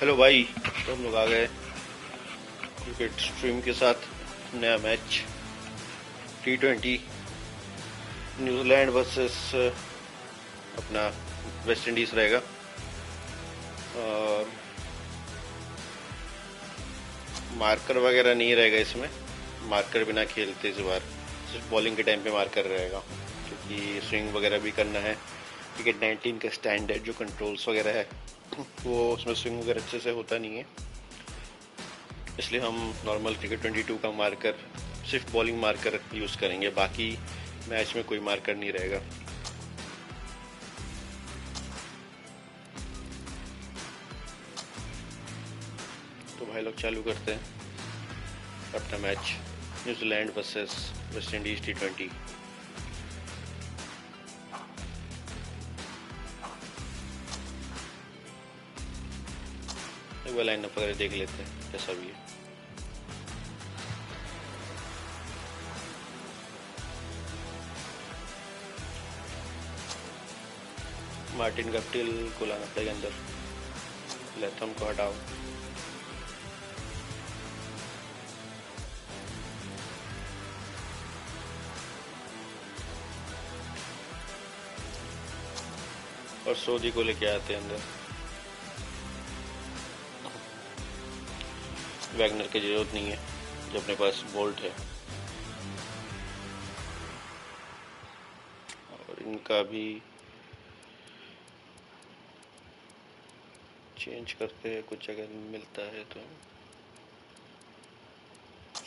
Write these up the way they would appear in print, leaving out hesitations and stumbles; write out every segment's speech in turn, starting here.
Hello भाई, तो हम लोग आ गए क्रिकेट स्ट्रीम के साथ। नया मैच T20 न्यूजीलैंड वर्सेस अपना वेस्ट इंडीज रहेगा। और मार्कर वगैरह नहीं रहेगा इसमें, मार्कर बिना खेलते इस बार, सिर्फ बॉलिंग के टाइम पे मार्कर रहेगा क्योंकि स्विंग वगैरह भी करना है। क्रिकेट 19 का स्टैंडर्ड जो कंट्रोल्स वगैरह है वो उसमें स्विंग वगैरह अच्छे से होता नहीं है, इसलिए हम नॉर्मल क्रिकेट 22 का मार्कर, सिर्फ बॉलिंग मार्कर यूज़ करेंगे। बाकी मैच में कोई मार्कर नहीं रहेगा। तो भाई लोग चालू करते हैं अपना match, New Zealand versus West Indies T20। एक बार लाइनअप वगैरह देख लेते हैं कैसा भी है। मार्टिन गप्टिल को लाना पड़ेगा अंदर, लेथम को हटाओ। और सोदी को लेके आते हैं अंदर। वैगनर की जरूरत नहीं है जो अपने पास बोल्ट है। और इनका भी चेंज करते हैं कुछ अगर मिलता है तो।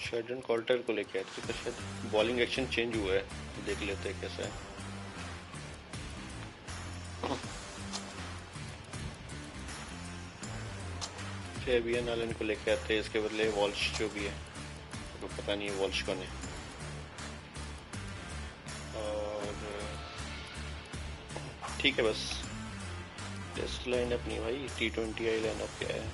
शेल्डन कॉल्टर को लेके आते हैं, शायद बॉलिंग एक्शन चेंज हुआ है, तो देख लेते हैं कैसा है। फेबियन आलन को लेके आते हैं, इसके बदले वॉल्श जो भी है, तो पता नहीं है वॉल्श कौन है। और ठीक है, बस टेस्ट लाइनअप नहीं भाई, T20i लाइनअप क्या है।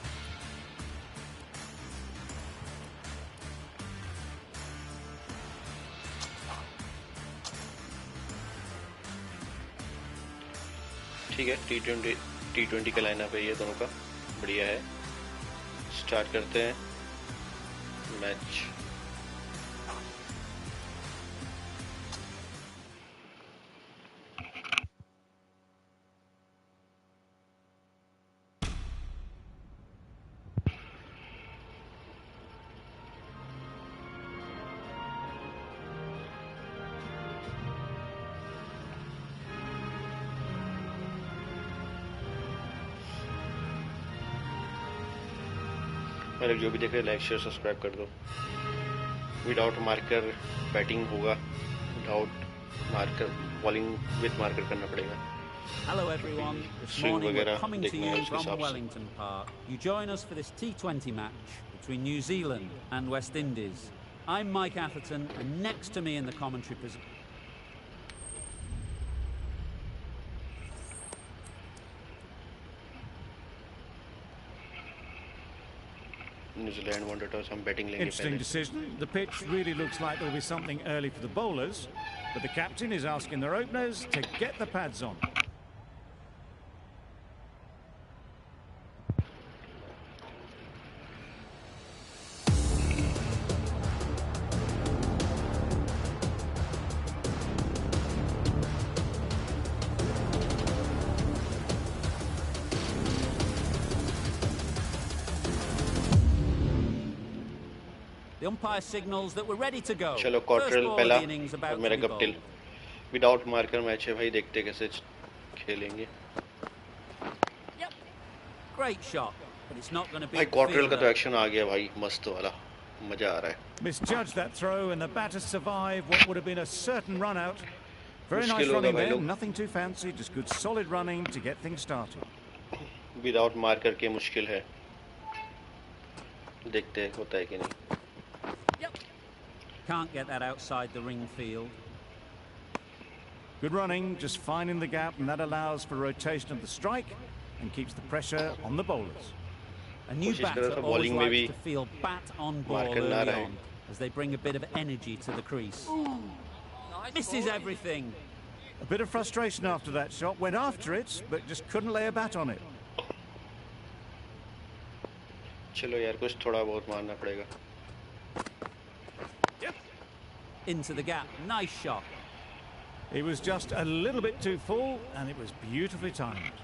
ठीक है, T20 का लाइनअप है ये दोनों का, बढ़िया है। स्टार्ट करते हैं मैच। मेरे जो भी देख रहे हैं, लाइक शेयर सब्सक्राइब कर दो। विदाउट मार्कर बैटिंग होगा, without marker bowling with marker करना पड़ेगा। Hello everyone, this morning we're coming to you from Wellington Park. You join us for this T20 match between New Zealand and West Indies. I'm Mike Atherton, and next to me in the commentary position. New Zealand wanted us some betting. Interesting decision. The pitch really looks like there'll be something early for the bowlers, but the captain is asking their openers to get the pads on. The umpire signals that we're ready to go. चलो क्वार्टरल पहला और मेरा Guptill. Without marker match है भाई, देखते कैसे खेलेंगे। Great shot, but it's not going to be. भाई क्वार्टरल का तो एक्शन आ गया भाई, मस्त वाला, मजा आ रहा है। Misjudged that throw and the batter survived what would have been a certain run out. Very nice running there, nothing too fancy, just good solid running to get things started. Without marker के मुश्किल है, देखते होता है कि नहीं। Can't get that outside the ring field. Good running, just finding the gap, and that allows for rotation of the strike and keeps the pressure on the bowlers. A new batter always likes to feel bat on ball early on as they bring a bit of energy to the crease. Misses everything. A bit of frustration after that shot, went after it, but just couldn't lay a bat on it. चलो यार कुछ थोड़ा बहुत मारना पड़ेगा. Into the gap, nice shot. It was just a little bit too full, and it was beautifully timed.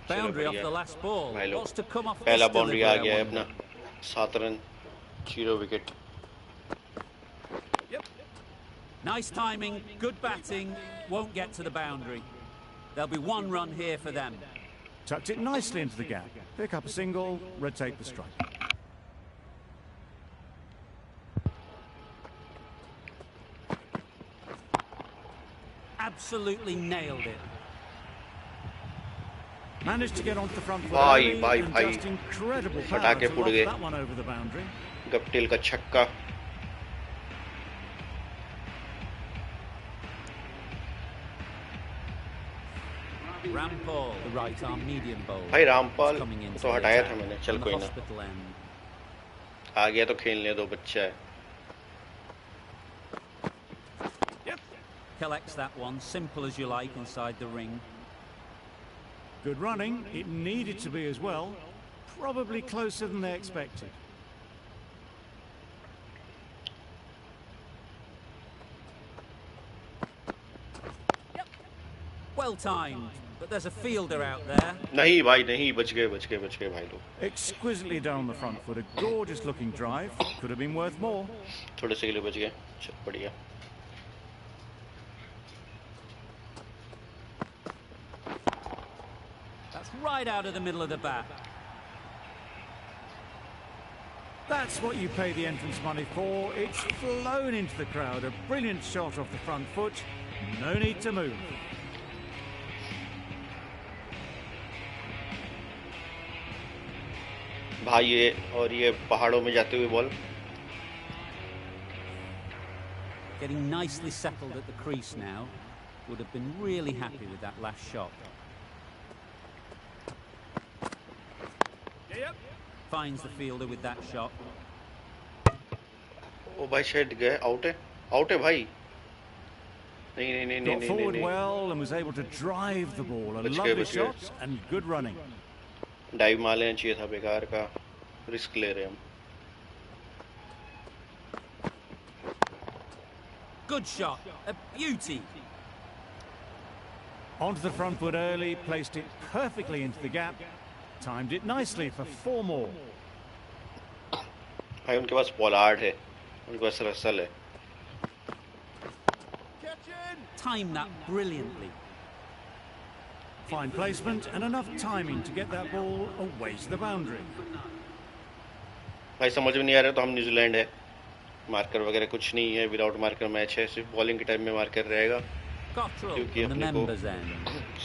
Boundary off the last ball. What's to come off this पहला delivery? Boundary आ गया है अपना. 7 run, 0 wicket. Nice timing, good batting, won't get to the boundary. There'll be 1 run here for them. Tucked it nicely into the gap. Pick up a single, rotate the strike. Absolutely nailed it. Managed to get onto the front foot Bye, early, bye, and bye. just incredible power फटाके to foot loft गए. that one over the boundary. Guptill का छक्का. Rampal, the right arm medium bowler. भाई Rampal coming into तो the हटाया attack था मैंने. from चल the कोई ना. hospital end. आ गया तो खेलने दो, बच्चा है. Collects that one, simple as you like, inside the ring. Good running. It needed to be as well. Probably closer than they expected. Well timed, but there's a fielder out there. नहीं भाई नहीं, बच गए भाई लोग. Exquisitely done on the front foot. A gorgeous looking drive. Could have been worth more. थोड़े से के लिए बच गए. चल बढ़िया. That's right out of the middle of the bat. That's what you pay the entrance money for. It's flown into the crowd. A brilliant shot off the front foot. No need to move. भाई ये पहाड़ों में जाते हुए ball. Getting nicely settled at the crease now. Would have been really happy with that last shot. Finds the fielder with that shot. ओ भाई शायद गए. Out है भाई. नहीं. Got forward well and was able to drive the ball. A lovely shot and good running. Dive मार लेना चाहिए था, बेकार का रिस्क ले रहे हम. Good shot, a beauty. Onto the front foot early, placed it perfectly into the gap. Timed it nicely for 4 more. भाई उनके पास पोलार्ड है, उनके पास रसल है. Timed that brilliantly. Fine placement and enough timing to get that ball away to the boundary. भाई समझ में नहीं आ रहा तो हम न्यूजीलैंड है. मार्कर वगैरह कुछ नहीं है. विदाउट मार्कर मैच है. सिर्फ बॉलिंग के टाइम में मार्कर रहेगा, क्योंकि अपने को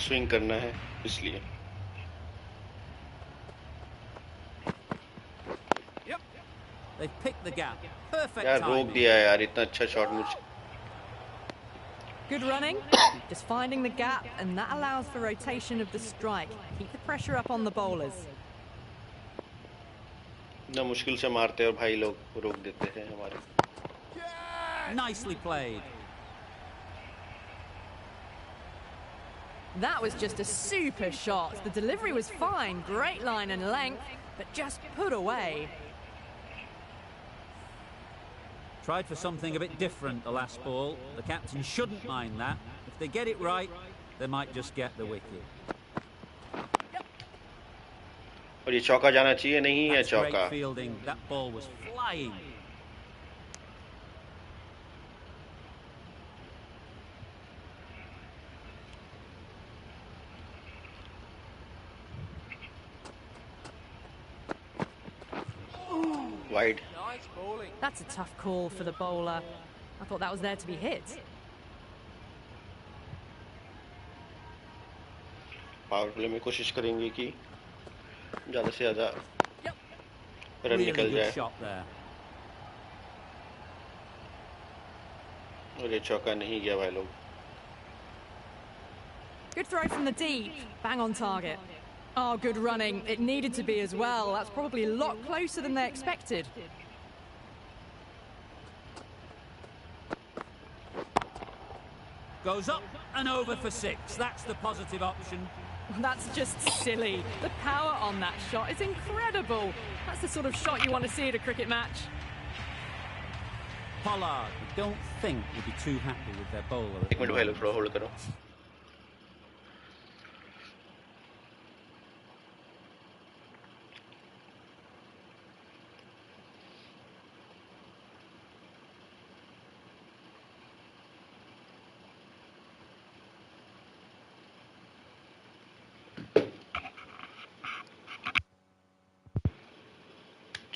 स्विंग करना है इसलिए. They've picked the gap. Perfect यार रोक timing. दिया है यार, इतना अच्छा शॉट मुझे. Good running, just finding the gap, and that allows for rotation of the strike. Keep the pressure up on the bowlers. इतना मुश्किल से मारते हैं और भाई लोग रोक देते हैं हमारे. Nicely played. That was just a super shot. The delivery was fine, great line and length, but just put away. Tried for something a bit different the last ball. The captain shouldn't mind that. If they get it right, they might just get the wicket. और ये चौका जाना चाहिए, नहीं है That's चौका. great fielding. That ball was flying. Wide. That's a tough call for the bowler. I thought that was there to be hit. Power play में कोशिश करेंगे कि ज़्यादा से ज़्यादा रन Really निकल good जाए. shot there. और ये चौका नहीं गया भाई लोग. Good throw from the deep, bang on target. Oh, good running. It needed to be as well. That's probably a lot closer than they expected. Goes up and over for 6. That's the positive option. That's just silly. The power on that shot is incredible. That's the sort of shot you want to see at a cricket match. Pollard, I don't think would be too happy with their bowler. एक minute भाई लोग थोड़ा hold करो.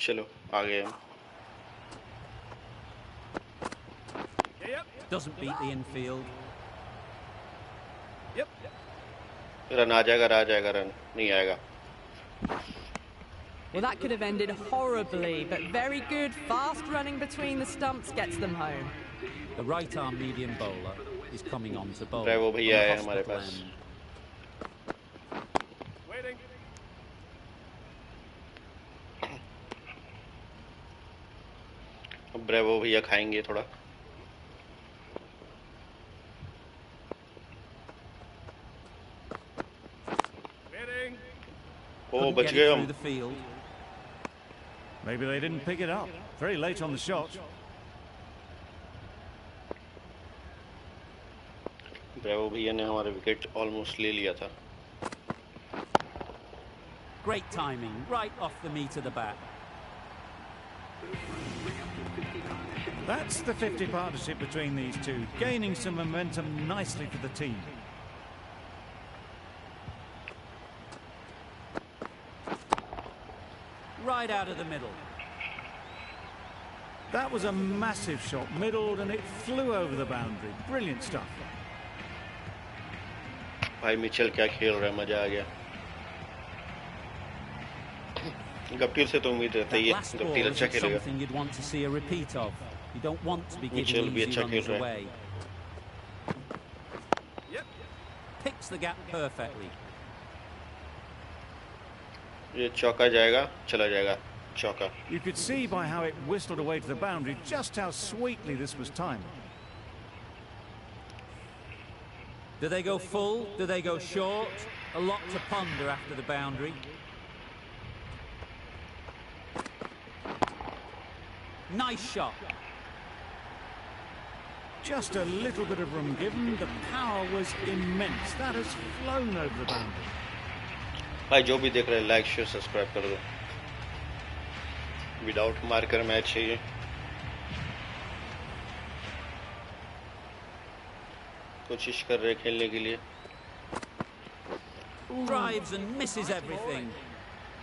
चलो आ गए हम. Doesn't beat the infield. Run आ जाएगा रन नहीं आएगा. Well, that could have ended horribly, but very good, fast running between the stumps gets them home. The right arm medium bowler is coming on to bowl. Bravo भैया है हमारे पास. Bravo भैया खाएंगे थोड़ा. Oh, बच गए हम. Maybe they didn't pick it up. Very late on the shot. Bravo भैया ने हमारा विकेट ऑलमोस्ट ले लिया था. Great timing, right off the meat of the bat. That's the 50 partnership between these two, gaining some momentum nicely for the team. Right out of the middle. That was a massive shot, middled, and it flew over the boundary. Brilliant stuff. भाई Mitchell क्या खेल रहा है, मजा आ गया. Guptill से तो उम्मीद रहता ही है, गप्टिल अच्छा खेलेगा. Something you'd want to see a repeat of. You don't want to be giving easy runs away. Picks the gap perfectly. ये चौका जाएगा, चला जाएगा, चौका. You could see by how it whistled away to the boundary just how sweetly this was timed. Do they go full? Do they go short? A lot to ponder after the boundary. Nice shot. Just a little bit of room given. The power was immense. That has flown over the boundary. भाई जो भी देख रहे हैं like share subscribe कर दो. Without marker match है ये. कोशिश कर रहे हैं खेलने के लिए. Drives and misses everything.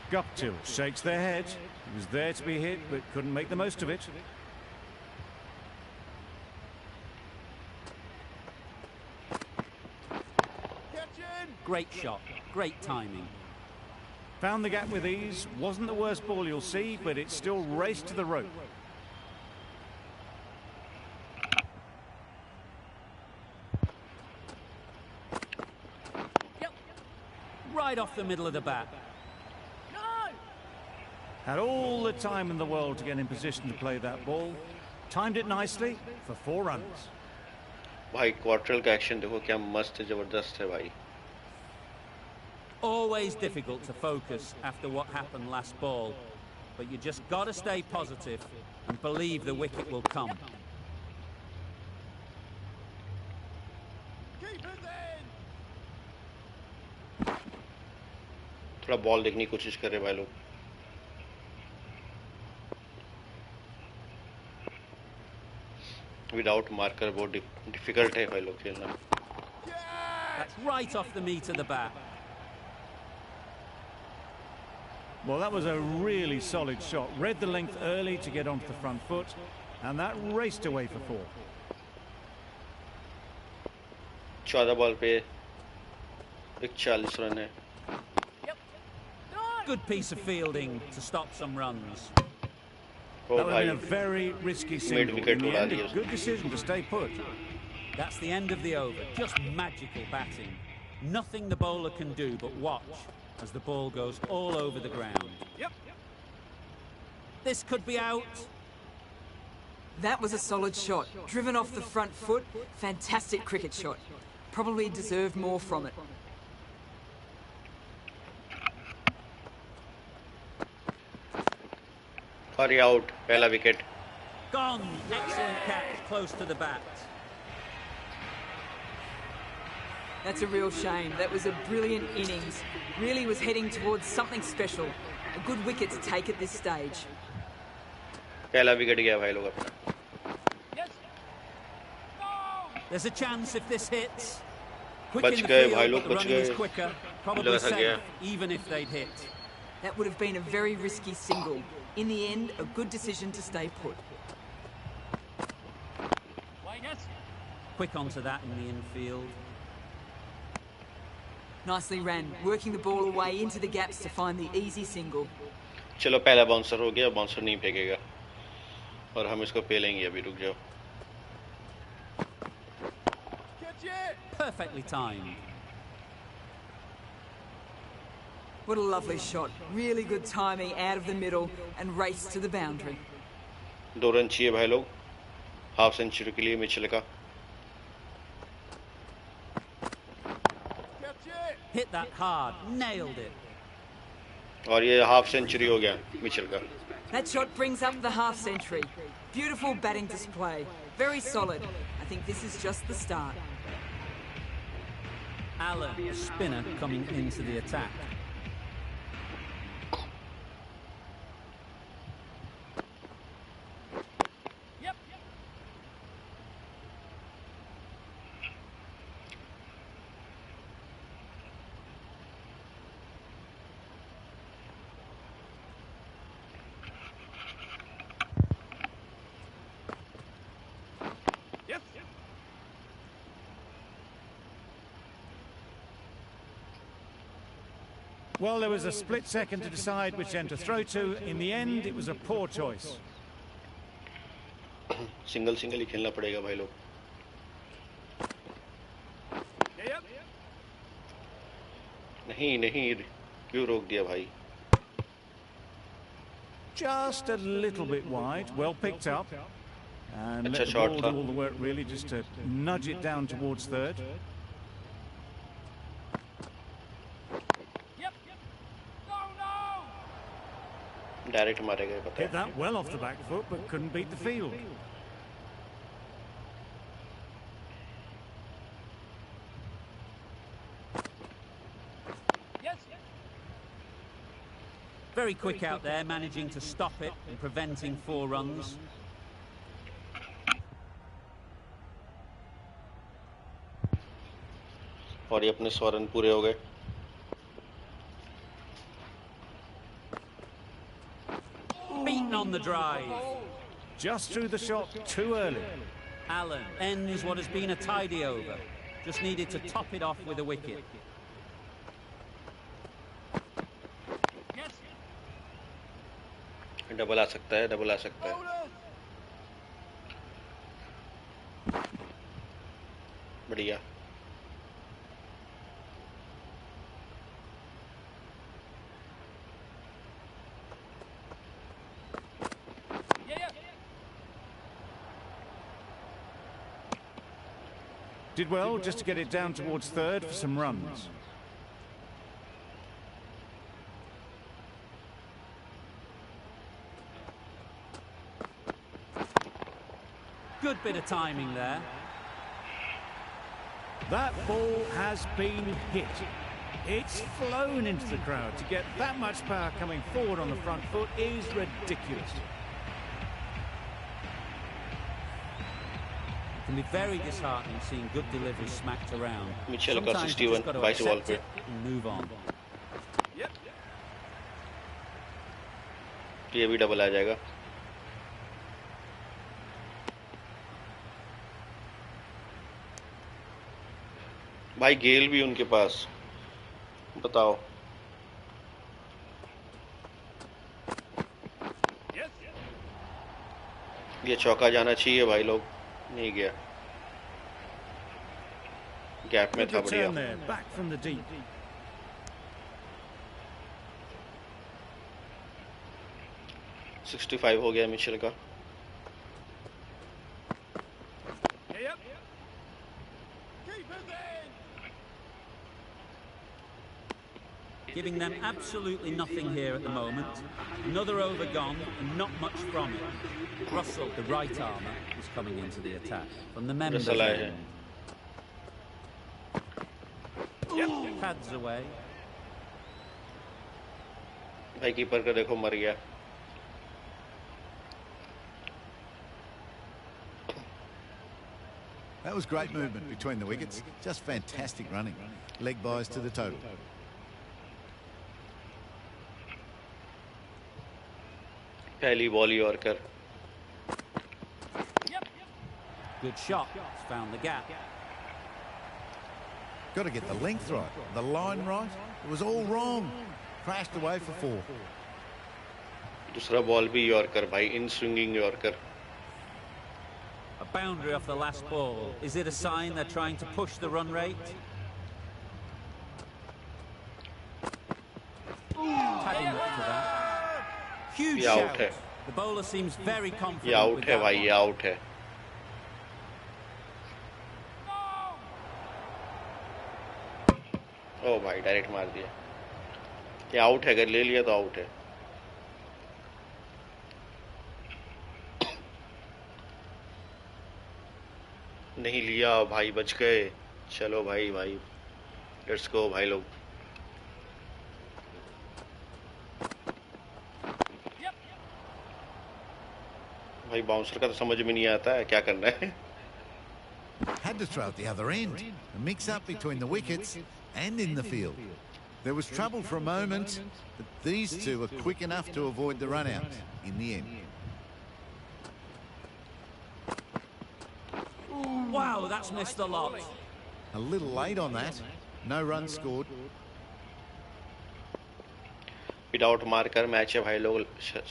Guptill shakes their head. He was there to be hit, but couldn't make the most of it. Great shot. Great timing. Found the gap with ease. Wasn't the worst ball you'll see, but it still raced to the rope. Right off the middle of the bat. Had all the time in the world to get in position to play that ball. Timed it nicely for 4 runs. भाई क्वार्टरल का action देखो क्या मस्त जबरदस्त है भाई. Always difficult to focus after what happened last ball, but you just got to stay positive and believe the wicket will come. थोड़ा ball देखने की कोशिश कर रहे भाई लोग. विदाउट मार्कर बहुत डिफिकल्ट है भाई लोग खेलना. That's right off the meat of the bat. Well, that was a really solid shot. Read the length early to get onto the front foot, and that raced away for 4. 14 ball पे 41 run है. Good piece of fielding to stop some runs. Oh, that would have been a very risky single. In the end, a good decision to stay put. That's the end of the over. Just magical batting. Nothing the bowler can do but watch as the ball goes all over the ground. This could be out. That was a solid shot. Driven off the front foot. Fantastic cricket shot. Probably deserved more from it. Hurry out, pehla wicket. Gone. Excellent catch, close to the bat. That's a real shame. That was a brilliant innings. Really was heading towards something special. A good wicket to take at this stage. पहला wicket गया भाई लोग अपना. There's a chance if this hits. Quick बच in the गए field, भाई but लोग, the बच running was गए. quicker. लगा Probably था गया. safe, even if they'd hit. That would have been a very risky single. In the end, a good decision to stay put. Quick onto that in the infield. Nicely ran, working the ball away into the gaps to find the easy single. चलो पहला bouncer हो गया, bouncer नहीं फेंकेगा और हम इसको पेलेंगे अभी. रुक जाओ. Perfectly timed. What a lovely shot. Really good timing out of the middle and race to the boundary. 2 run चाहिए भाई लोग हाफ सेंचुरी के लिए मिचेल का. Hit that hard, nailed it. और ये हाफ सेंचुरी हो गया मिचेल का. That shot brings up the half century. Beautiful batting display. Very solid. I think this is just the start. Allen, a spinner, coming into the attack. Well, there was a split second to decide which end to throw to. In the end, it was a poor choice. Single ही खेलना पड़ेगा भाई लोग. नहीं क्यों रोक दिया भाई. Just a little bit wide, well picked up. And let the shot ball था. do all the work really, just to nudge it down towards third. Direct मारे गए पता Hit है. that well off the back foot, but couldn't beat the field. Very quick out there, managing to stop it and preventing 4 runs. और ये अपने 100 run पूरे हो गए. Beaten on the drive. Just threw the shot too early. Allen ends what has been a tidy over. Just needed to top it off with a wicket. Double आ सकता है. बढ़िया. Did well just to get it down towards third for some runs. Good bit of timing there. That ball has been hit. It's flown into the crowd. To get that much power coming forward on the front foot is ridiculous. It can be very disheartening seeing good delivery smacked around. Mitchell का Sometimes you 61 just got to 22 ball accept पे. it and move on. ये भी double आ जाएगा. भाई गेल भी उनके पास. बताओ. ये चौका जाना चाहिए भाई लोग. नहीं गया. गैप में Good था. return बढ़िया. there, back from the deep. $65 हो गया मिचेल का. giving them absolutely nothing here at the moment. Another over gone and not much from it. Russell, the right armour, is coming into the attack from the members end. Pads away. भाई keeper का देखो मर गया. That was great movement between the wickets. Just fantastic running. Leg byes to the total. पहली ball yorker. Good shot. It's found the gap. Got to get the length right, the line right. It was all wrong. Crashed away for 4. दूसरा ball भी yorker भाई, इन swinging yorker. A boundary off the last ball. Is it a sign they're trying to push the run rate? Tagging up to that. Huge shout. The bowler seems very confident. ये out है भाई, ये out है. ओ भाई direct मार दिया. ये out है, अगर ले लिया तो आउट है. नहीं लिया भाई, बच गए. चलो भाई भाई, लेट्स गो भाई लोग. भाई बाउंसर का तो समझ में नहीं आता है क्या करना है. Had to throw at the other end. A mix-up between the wickets and in the field. There was trouble for a moment, but these two were quick enough to avoid the run-out in the end. Wow, that's missed a lot. A little late on that. No runs scored. Without marker match है भाई लोग,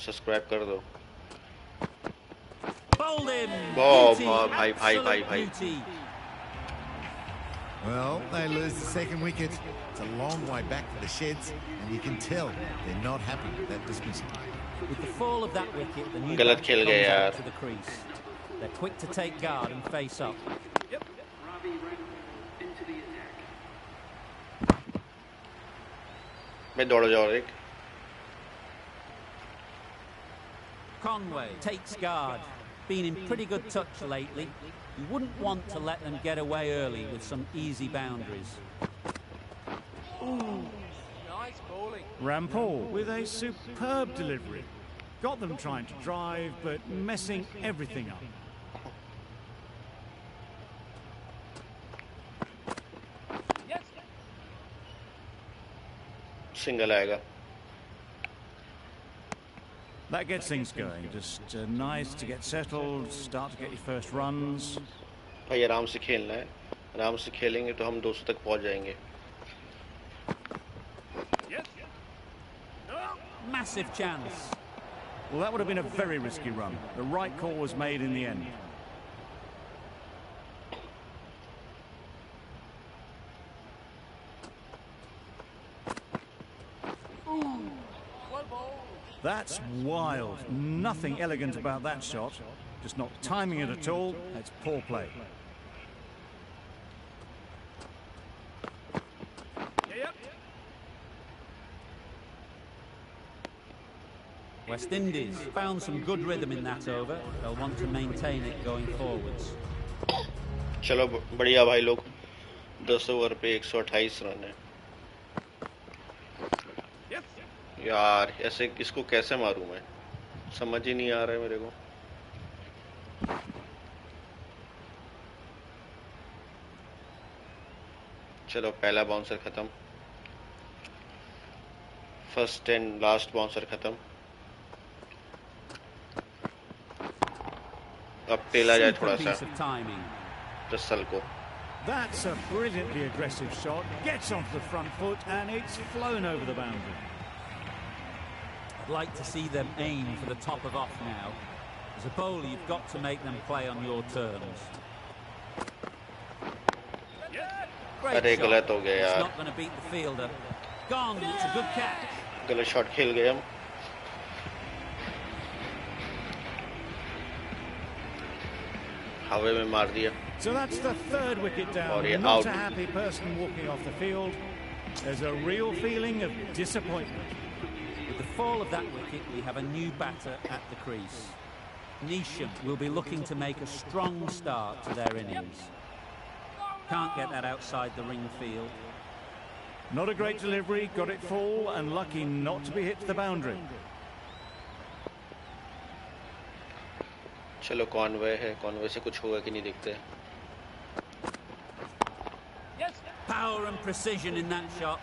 subscribe कर दो. Bowled him. Beauty. Well, they lose the second wicket. It's a long way back to the sheds, and you can tell they're not happy with that dismissal. With the fall of that wicket, the new गलत खेल गए comes यार. out to the crease. They're quick to take guard and face up. मैं दौड़ जाऊँ एक. Conway takes guard. Been in pretty good touch lately. You wouldn't want to let them get away early with some easy boundaries. Nice bowling. Rampal with a superb delivery. Got them trying to drive, but messing everything up. Single आएगा. That gets things going. Just nice to get settled, start to get your first runs. भाई आराम से खेलना है. आराम से खेलेंगे तो हम 200 तक पहुंच जाएंगे. Massive chance. Well, that would have been a very risky run. The right call was made in the end. That's wild. Nothing elegant about that shot. Just not timing it at all. It's poor play. West Indies found some good rhythm in that over. They'll want to maintain it going forwards. चलो बढ़िया भाई लोग. 10 over पे 128 run है. यार ऐसे इसको कैसे मारूं मैं, समझ ही नहीं आ रहा है मेरे को. चलो पहला बाउंसर खत्म. फर्स्ट एंड लास्ट बाउंसर खत्म. अब टेला जाए थोड़ा सा रसल को. That's a brilliantly aggressive shot. Gets onto the front foot and it's flown over the boundary. I'd like to see them aim for the top of off now. As a bowler, you've got to make them play on your terms. अरे गलत हो गया यार. It's not going to beat the fielder. Gone. It's a good catch. गलत shot खेल गए हम. हवा में मार दिया. So that's the third wicket down. और ये Not out. a happy person walking off the field. There's a real feeling of disappointment. With the fall of that wicket, we have a new batter at the crease. Neesham will be looking to make a strong start to their innings. Can't get that outside the ring field. Not a great delivery, got it full and lucky not to be hit to the boundary. चलो Conway है, Conway से कुछ होगा कि नहीं देखते। Power and precision in that shot.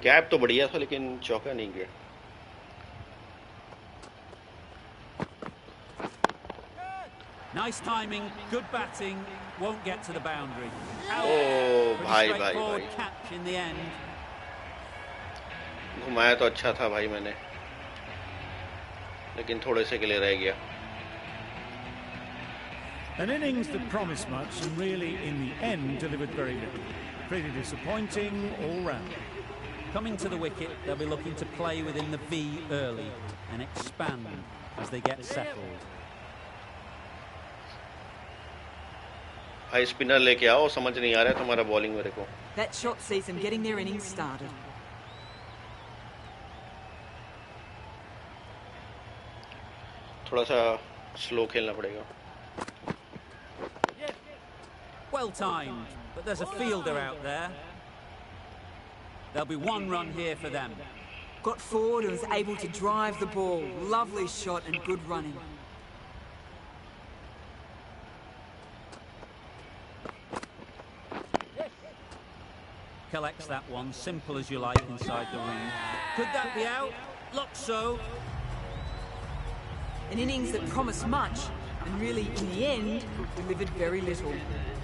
Gap तो बढ़िया था लेकिन चौका नहीं गया। Nice timing, good batting, won't get to the boundary. Oh, भाई भाई straightforward भाई। catch in the end. घुमाया तो अच्छा था भाई मैंने, लेकिन थोड़े से के लिए रह गया। An innings that promised much and really in the end delivered very little. Pretty disappointing all round. Coming to the wicket, they'll be looking to play within the V early and expand as they get settled. भाई spinner लेके आओ, समझ नहीं आ रहा है तुम्हारा bowling मेरे को। That shot sees them getting their innings started. थोड़ा सा स्लो खेलना पड़ेगा। Well timed, but there's a fielder out there. There'll be one run here for them. Got forward and was able to drive the ball. Lovely shot and good running. Collects that one, simple as you like inside the ring. Could that be out? Looks so. An innings that promised much and really in the end delivered very little.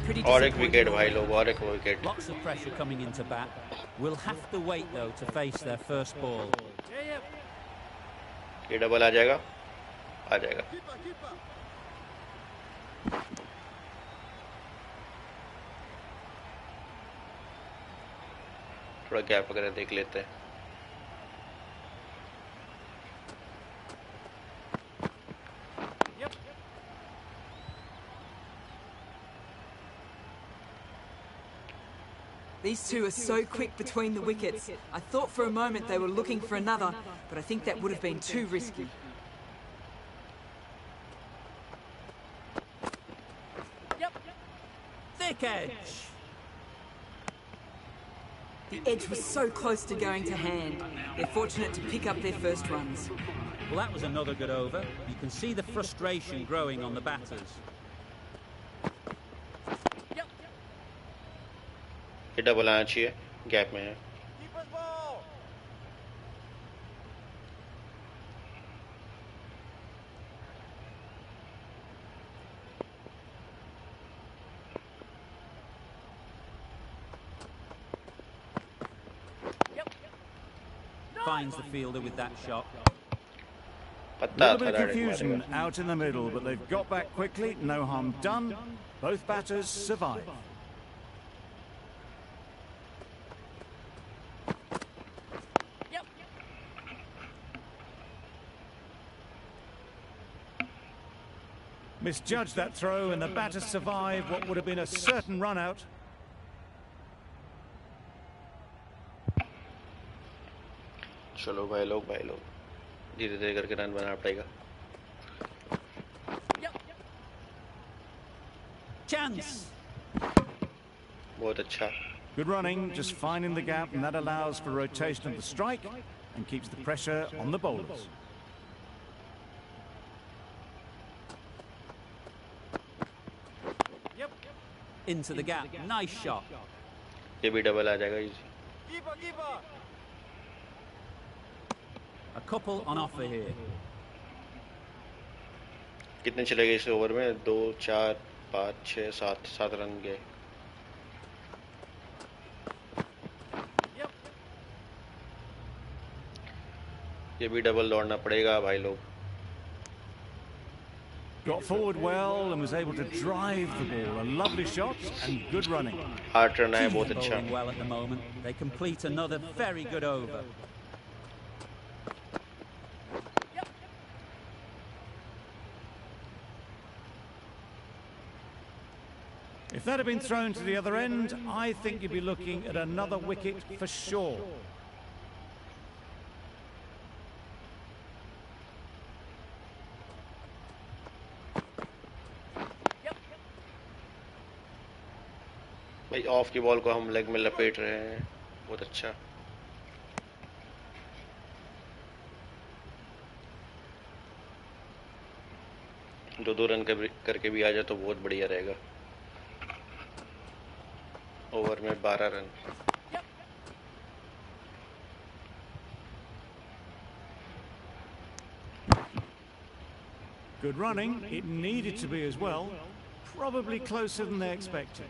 Pretty और एक disappointing. Wicket भाई लोग, और एक wicket. Lots of pressure coming into bat. We'll have to wait though to face their first ball. ये double आ जाएगा, आ जाएगा। थोड़ा गैप वगैरह देख लेते हैं। These two are so quick between the wickets. I thought for a moment they were looking for another, but I think that would have been too risky. Thick edge. The edge was so close to going to hand. They're fortunate to pick up their first runs. Well, that was another good over. You can see the frustration growing on the batters. ये double आना चाहिए, gap में है। Finds the fielder with that shot. A पता little था bit of direct confusion मारेगा। out in the middle, but they've got back quickly, no harm done. Both batters survive. Misjudged that throw and the batters survive what would have been a certain run out. चलो भाई लोग, धीरे धीरे करके run बनाना पड़ेगा। Chance. बहुत अच्छा। Good running, just finding the gap, and that allows for rotation of the strike and keeps the pressure on the bowlers. Into the gap. Nice shot. ये भी डबल आ जाएगा easy. A couple on offer here. कितने चले गए इस over में? 2, 4, 5, 6, 7 run गए। ये भी डबल दौड़ना पड़ेगा भाई लोग। Got forward well and was able to drive the ball. A lovely shot and good running. 8 run आए, बहुत अच्छा। Bowling well at the moment. They complete another very good over. If that had been thrown to the other end, I think you'd be looking at another wicket for sure. भाई of की ball को हम leg में लपेट रहे हैं, बहुत अच्छा। दो रन करके भी आ जाए तो बहुत बढ़िया रहेगा। ओवर में 12 run. Good running. It needed to be as well. Probably closer than they expected.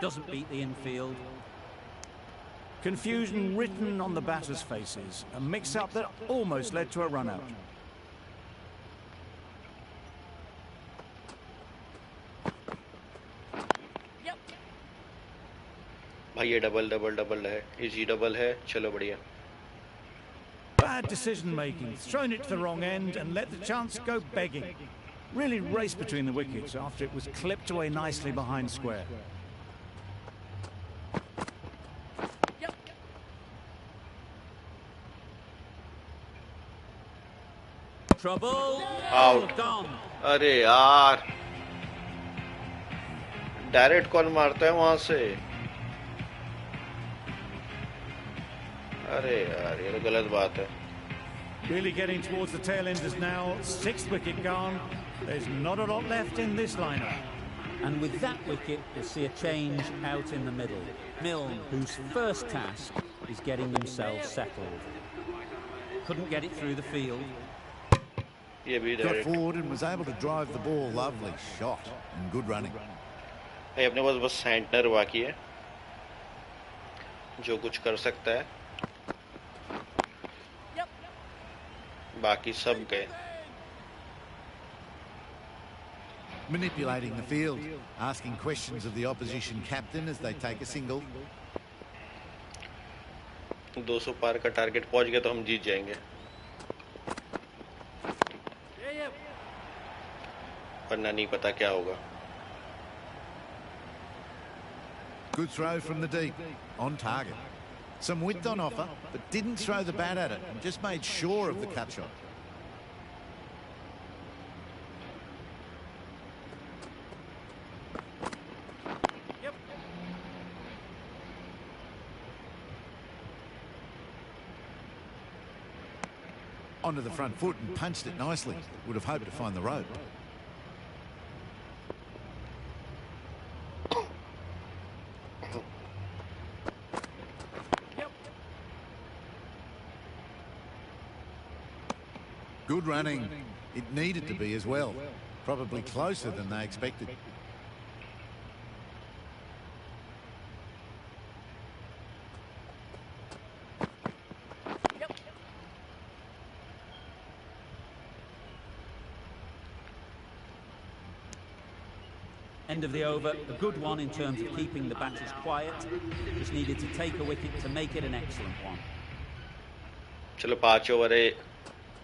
Doesn't beat the infield. Confusion written on the batters' faces. A mix-up that almost led to a run-out. भाई ये double है, easy double है, चलो बढ़िया। Bad decision-making. Thrown it to the wrong end and let the chance go begging. Really raced between the wickets after it was clipped away nicely behind square. Trouble. Out. Gone. अरे यार, direct call मारता है वहां से। अरे यार, ये तो गलत बात है। Really getting towards the tail enders now. 6th wicket gone. There's not a lot left in this lineup. And with that wicket, you'll see a change out in the middle. Milne, whose first task is getting themselves settled. Couldn't get it through the field. Got forward and was able to drive the ball. Lovely shot and good running. भाई अपने पास बस Santner बाकी है जो कुछ कर सकता है, बाकी सब गए। Manipulating the field, asking questions of the opposition captain as they take a single. 200 पार का टारगेट पहुंच गया तो हम जीत जाएंगे, वरना नहीं पता क्या होगा। Good throw from the deep, on target. Some width on offer, but didn't throw the bat at it and just made sure of the cut shot. Onto the front foot and punched it nicely. Would have hoped to find the rope. Good running. It needed to be as well. Probably closer than they expected. End of the over, a good one in terms of keeping the batters quiet. Just needed to take a wicket to make it an excellent one. चलो 5 over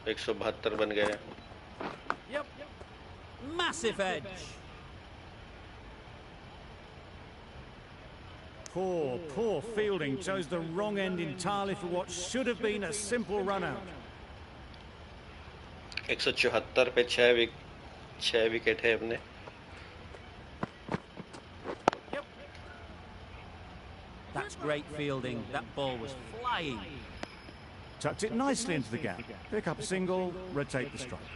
172 बन गए। Massive edge. Poor fielding. Chose the wrong end entirely for what should have been a simple run out. 174 पे 6 wicket है अपने। That's great fielding. That ball was flying. Tucked it nicely into the gap. Pick up a single, rotate the strike.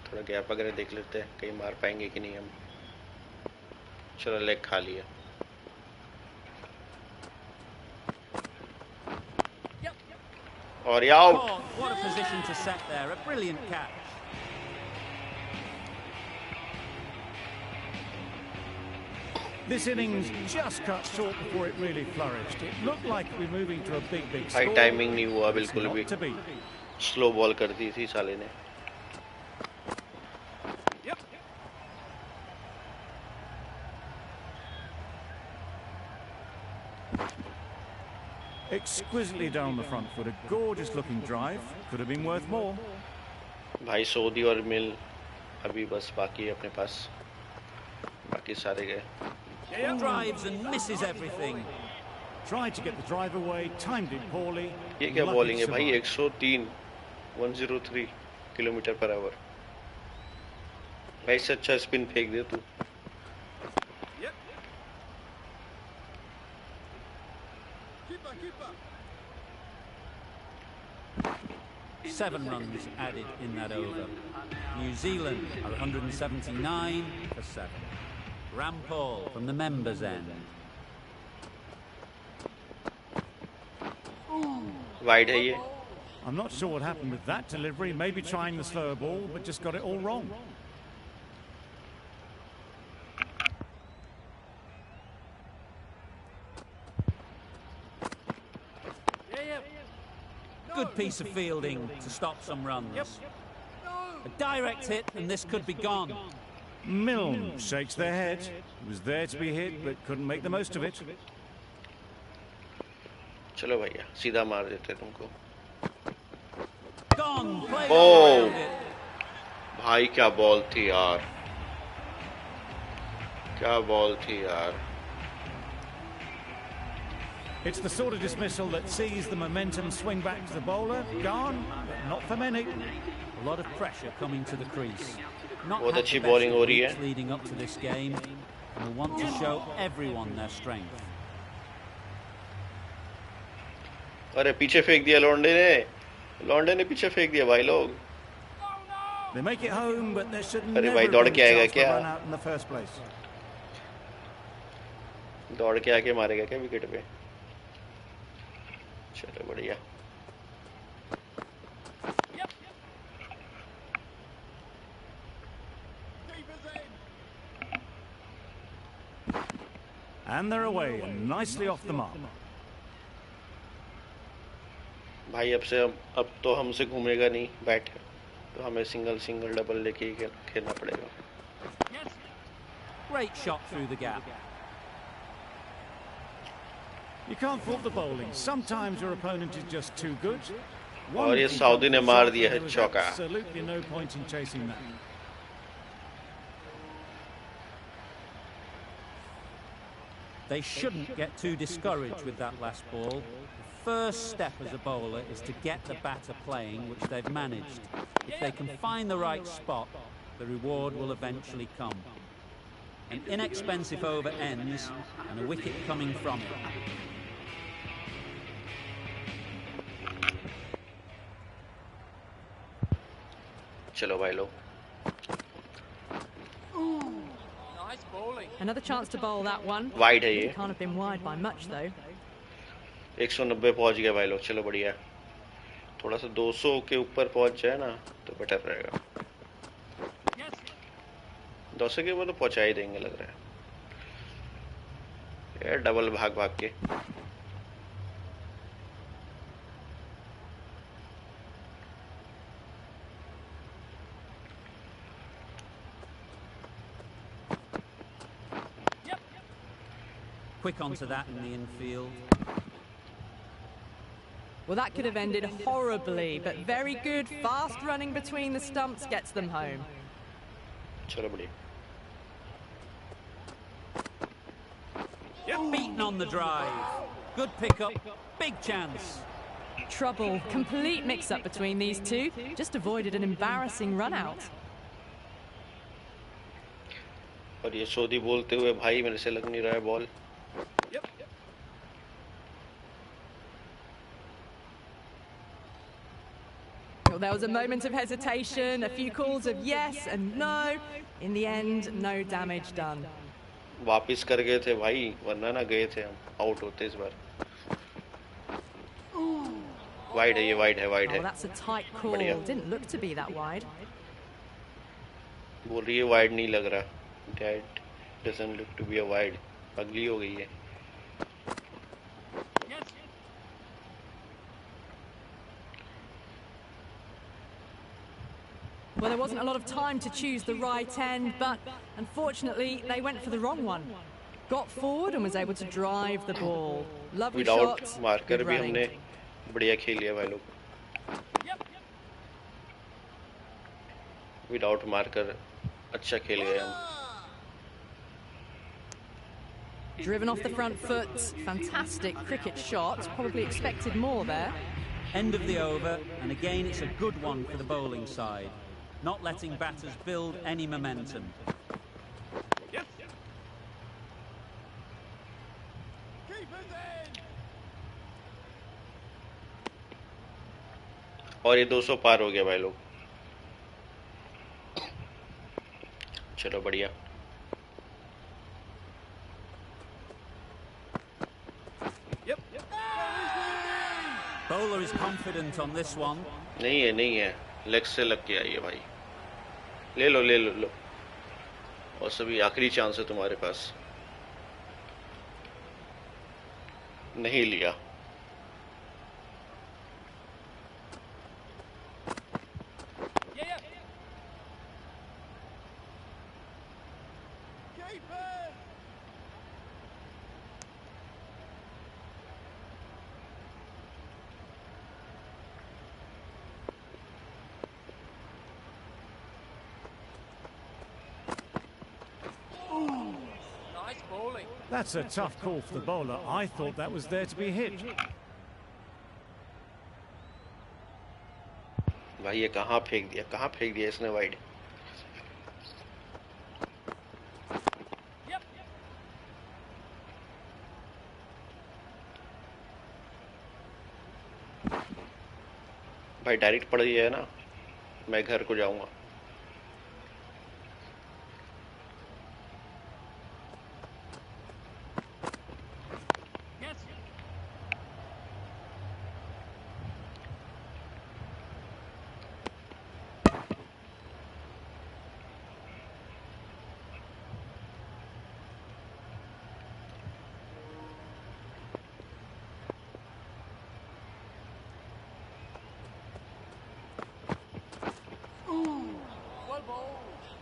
थोड़ा gap वगैरह देख लेते हैं, कहीं मार पाएंगे कि नहीं हम। चलो लेग खा लिया। और ये out. Oh, what a position to set there. A brilliant catch. This innings just cut short before it really flourished. It looked like we were moving to a big high score. Timing नहीं हुआ It's बिल्कुल not भी। to be. Slow ball कर दी थी साले ने। Exquisitely done on the front foot. A gorgeous looking drive. Could have been worth more. भाई सोदी और मिल अभी बस बाकी है अपने पास, बाकी सारे गए. Drives and misses everything. Tried to get the drive away, timed it poorly. ये क्या बॉलिंग है भाई. 103 103 किलोमीटर पर आवर. भाई से अच्छा स्पिन फेंक दे तू. 7 runs added in that over. New Zealand are 179 for 7. Rampall from the members' end. Wide है ये. I'm not sure what happened with that delivery. Maybe trying the slower ball, but just got it all wrong. Good piece of fielding to stop some runs. A direct hit and this could be gone. Milne shakes their head. He was there to be hit, but couldn't make the most of it. चलो भैया सीधा मार देते तुमको. Gone. Oh, भाई क्या ball थी यार, क्या बॉल थी यार. It's the sort of dismissal that sees the momentum swing back to the bowler. Gone, but not for many. A lot of pressure coming to the crease. Not बहुत had अच्छी the best bowling हो रही weeks है. leading up to this game, and will want to show everyone their strength. अरे पीछे फेंक दिया लॉन्डे ने पीछे फेंक दिया भाई लोग. They make it home, but there should अरे never भाई have दौड़ been के a आएगा chance to क्या? run out in the first place. दौड़ के आके मारेगा क्या विकेट पे? चलो बढ़िया. And they're away, and nicely off the mark. भाई अब तो हमसे घूमेगा नहीं बैट, तो हमें सिंगल डबल लेके ही खेलना पड़ेगा. Great shot through the gap. You can't fault the bowling. Sometimes your opponent is just too good. और ये सऊदी ने मार दिया है चौका. Absolutely no point in chasing that. They shouldn't get too discouraged with that last ball. The first step as a bowler is to get the batter playing, which they've managed. If they can find the right spot, the reward will eventually come. An inexpensive over ends and a wicket coming from it. चलो भाई लोग. Another chance to bowl that one. Wide है ये. Can't have been wide by much though. 190 पहुंच गया भाई लोग. चलो बढ़िया. थोड़ा सा 200 के ऊपर पहुंच जाए ना तो बेटर रहेगा. 200 के ऊपर तो पहुंचा ही देंगे लग रहा है. यार डबल भाग के. Quick onto that in the infield. Well, that could have ended horribly, but very good. Fast running between the stumps gets them home. चलो बढ़िया. Beaten on the drive. Good pickup. Big chance. Trouble. Complete mix-up between these two. Just avoided an embarrassing run-out. और ये Saudi बोलते हुए भाई मेरे से लग नहीं रहा है ball. Well, there was a moment of hesitation, a few calls of yes and no. In the end, no damage done. वापिस कर गए थे भाई, वरना ना गए थे हम. आउट होते इस बार. वाइड है ये, वाइड है. Oh, that's a tight call. Didn't look to be that wide. बोल रही है वाइड नहीं लग रहा. That doesn't look to be a wide. अगली हो गई है. Well, there wasn't a lot of time to choose the right end, but unfortunately, they went for the wrong one. got forward and was able to drive the ball. Lovely without shot. Marker Good भी हमने running. बढ़िया खेल लिया भाई लोग. Without marker अच्छा खेल गए हम. Driven off the front foot. Fantastic cricket shot. Probably expected more there. End of the over, and again it's a good one for the bowling side, not letting batters build any momentum. और ये 200 पार हो गया भाई लोग. चलो बढ़िया. Bowler is confident on this one. नहीं है लेग से लग के आई है भाई. ले लो. और सभी आखिरी चांस है तुम्हारे पास. नहीं लिया. That's a tough call for the bowler. I thought that was there to be hit. भाई ये कहाँ फेंक दिया इसने वाइड. भाई डायरेक्ट पड़ गया है ना. मैं घर को जाऊंगा.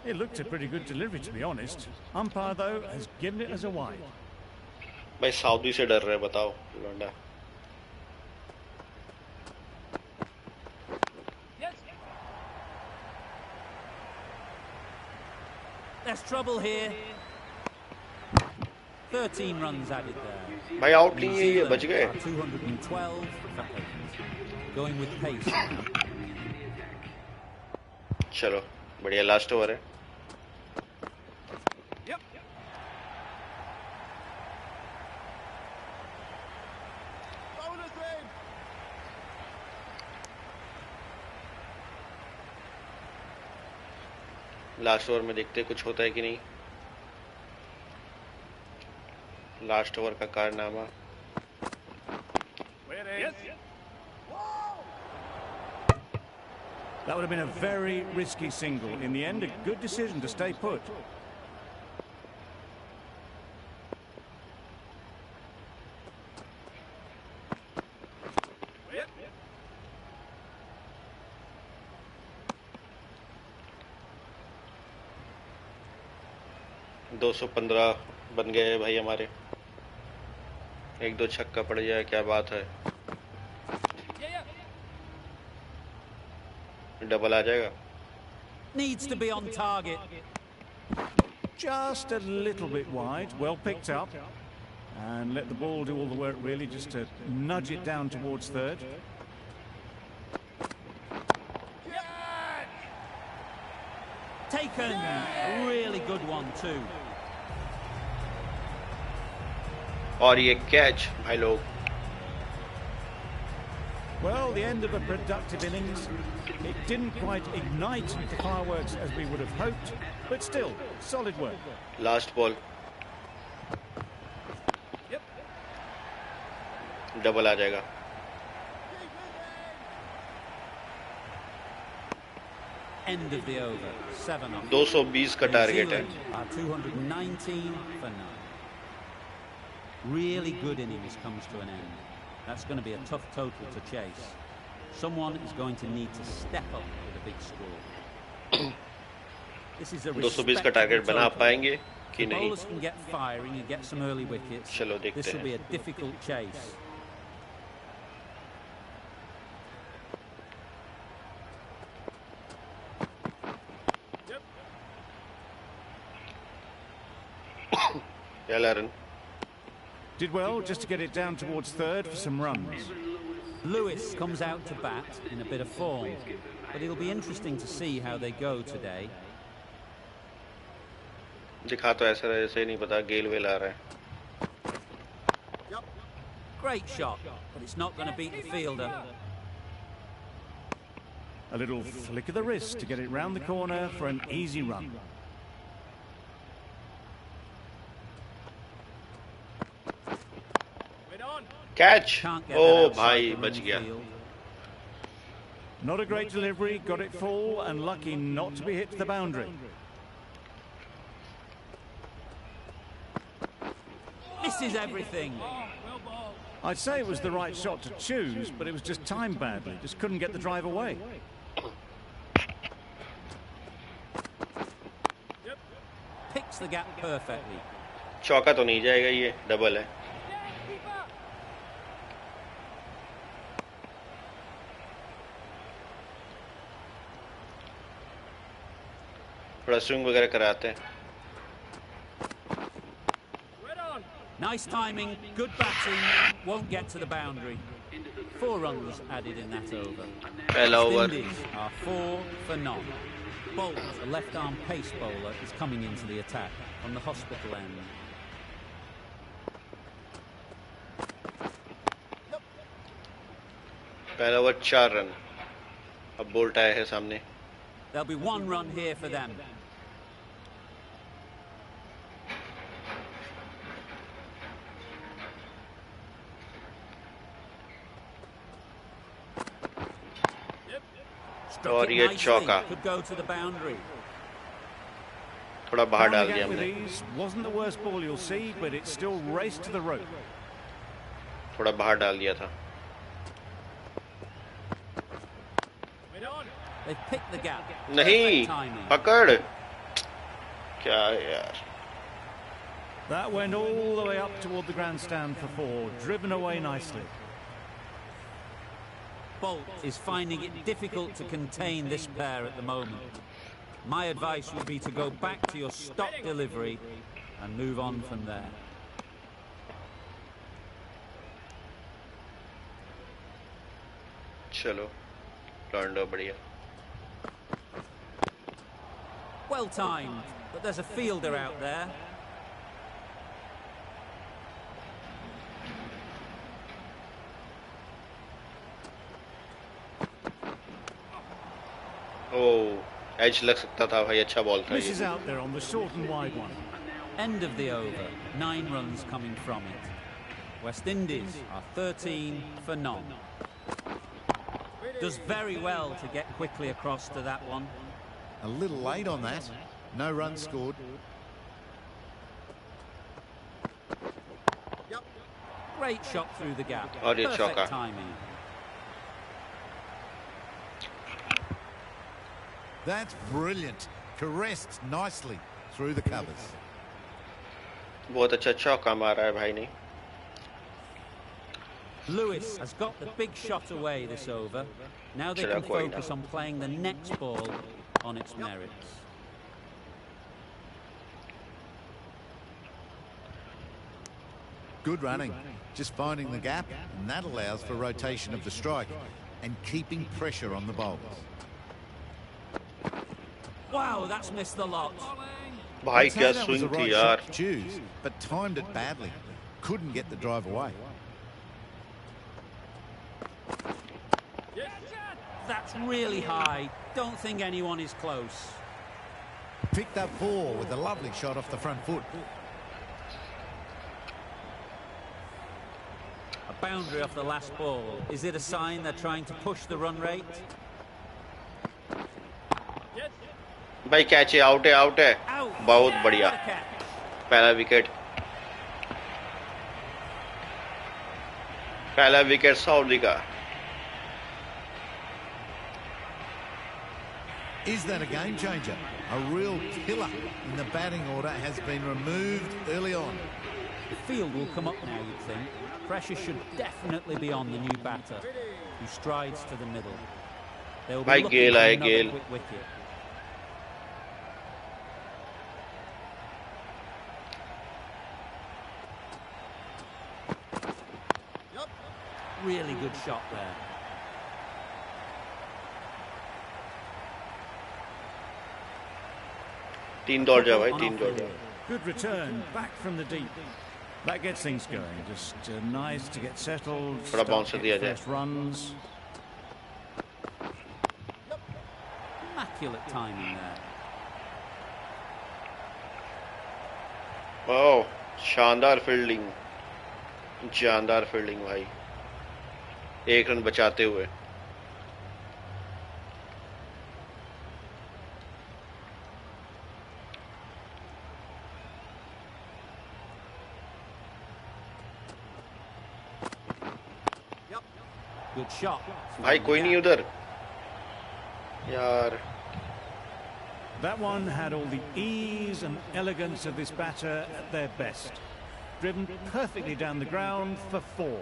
It looked a pretty good delivery, to be honest. Umpire, though, has given it as a wide. भाई सऊदी से डर रहे बताओ लौंडा. There's trouble here. 13 runs added there. भाई आउट नहीं है ये. बच गए. 212 for 8. Going with pace. चलो बढ़िया. लास्ट ओवर है. लास्ट ओवर में देखते कुछ होता है कि नहीं. लास्ट ओवर का कारनामा. That would have been a very risky single. In the end, a good decision to stay put. दो 215 बन गए हैं भाई हमारे. 1-2 छक्का पड़ जाए क्या बात है. डबल आ जाएगा. Needs to be on target. Just a little bit wide. Well picked up. And let the ball do all the work, really, just to nudge it down towards third. Taken. A really good one too. और ये catch भाई लोग. Well, the end of a productive innings. It didn't quite ignite the fireworks as we would have hoped, but still, solid work. Last ball. Double आ जाएगा. End of the over. 7 off. 220 का target है. 219 for 9. Really good innings comes to an end. That's going to be a tough total to chase. Someone is going to need to step up with a big score. This is a 220 का target बना पाएंगे कि नहीं। bowlers can get firing and get some early wickets, चलो देखते this will be हैं। a difficult chase. Aaron Did well just to get it down towards third for some runs. Lewis comes out to bat in a bit of form, but it'll be interesting to see how they go today. दिखा तो ऐसा है जैसे नहीं पता गेल well आ रहा है। Great shot, but it's not going to beat the fielder. A little flick of the wrist to get it round the corner for an easy run. Catch! Can't get Oh that outside भाई the बच run गया। field. Not a great delivery, got it full and lucky not to be hit to the boundary. Misses everything. I'd say it was the right shot to choose, but it was just timed badly. Just couldn't get the drive away. Picks the gap perfectly. चौका तो नहीं जाएगा, ये double है। थोड़ा swing वगैरह कराते हैं। Nice timing, good batting, won't get to the boundary. 4 runs added in that over. पहला West over. Indies are 4 for none. Bolt, a left-arm pace bowler, is coming into the attack on the hospital end. पहला over 4 run. अब bolt आया है सामने। There'll be 1 run here for them. और ये चौका। Could go to the boundary. थोड़ा बाहर डाल Found the दिया gap with हमने। ease. Wasn't the worst ball you'll see, but it still raced to the rope. थोड़ा बाहर डाल दिया था। They've picked the gap. नहीं, Perfect timing. पकड़। क्या है यार। That went all the way up toward the grandstand for 4, driven away nicely. Bolt is finding it difficult to contain this pair at the moment. My advice would be to go back to your stock delivery and move on from there. चलो, लॉन्डो बढ़िया। Well timed, but there's a fielder out there. Oh, edge लग सकता था भाई, अच्छा ball था Misses ये। out there on the short and wide one. End of the over, 9 runs coming from it. West Indies are 13 for none. Does very well to get quickly across to that one. A little late on that. No runs scored. Great shot through the gap. और ये Perfect चौका। timing. That's brilliant. Caressed nicely through the covers. बहुत अच्छा चौका मारा है भाई ने। Lewis has got the big shot away this over. Now they चला can कोई ना। focus on playing the next ball on its merits. Good running. Just finding the gap, and that allows for rotation of the strike and keeping pressure on the bowlers. Wow, that's missed the lot. भाई I'd say क्या that was swing the थी right यार। shot to choose, but timed it badly. Couldn't get the drive away. That's really high. Don't think anyone is close. Picked up 4 with a lovely shot off the front foot. A boundary off the last ball. Is it a sign they're trying to push the run rate? भाई catch है, out है, out है। Out. बहुत बढ़िया। The catch. पहला wicket. पहला wicket Saudi का। Is that a game changer? A real pillar in the batting order has been removed early on. The field will come up now, you'd think. Pressure should definitely be on the new batter, who strides to the middle. They'll be looking for another quick wicket. Really good shot there. तीन दौड़ जा भाई, तीन दौड़ जा. Good return back from the deep. That gets things going. Just nice to get settled. थोड़ा bounce दिया जाए. First runs. Immaculate timing there. वाह, शानदार फील्डिंग, जानदार फील्डिंग भाई. एक रन बचाते हुए. Good shot. भाई कोई नहीं उधर यार. That one had all the ease and elegance of this batter at their best. Driven perfectly down the ground for 4.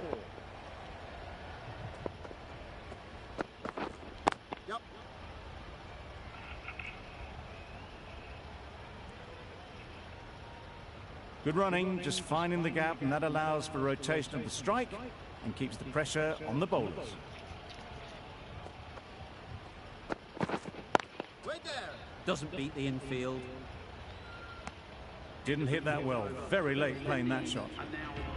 Good running, just finding the gap, and that allows for rotation of the strike and keeps the pressure on the bowlers. Doesn't beat the infield. Didn't hit that well. Very late playing that shot.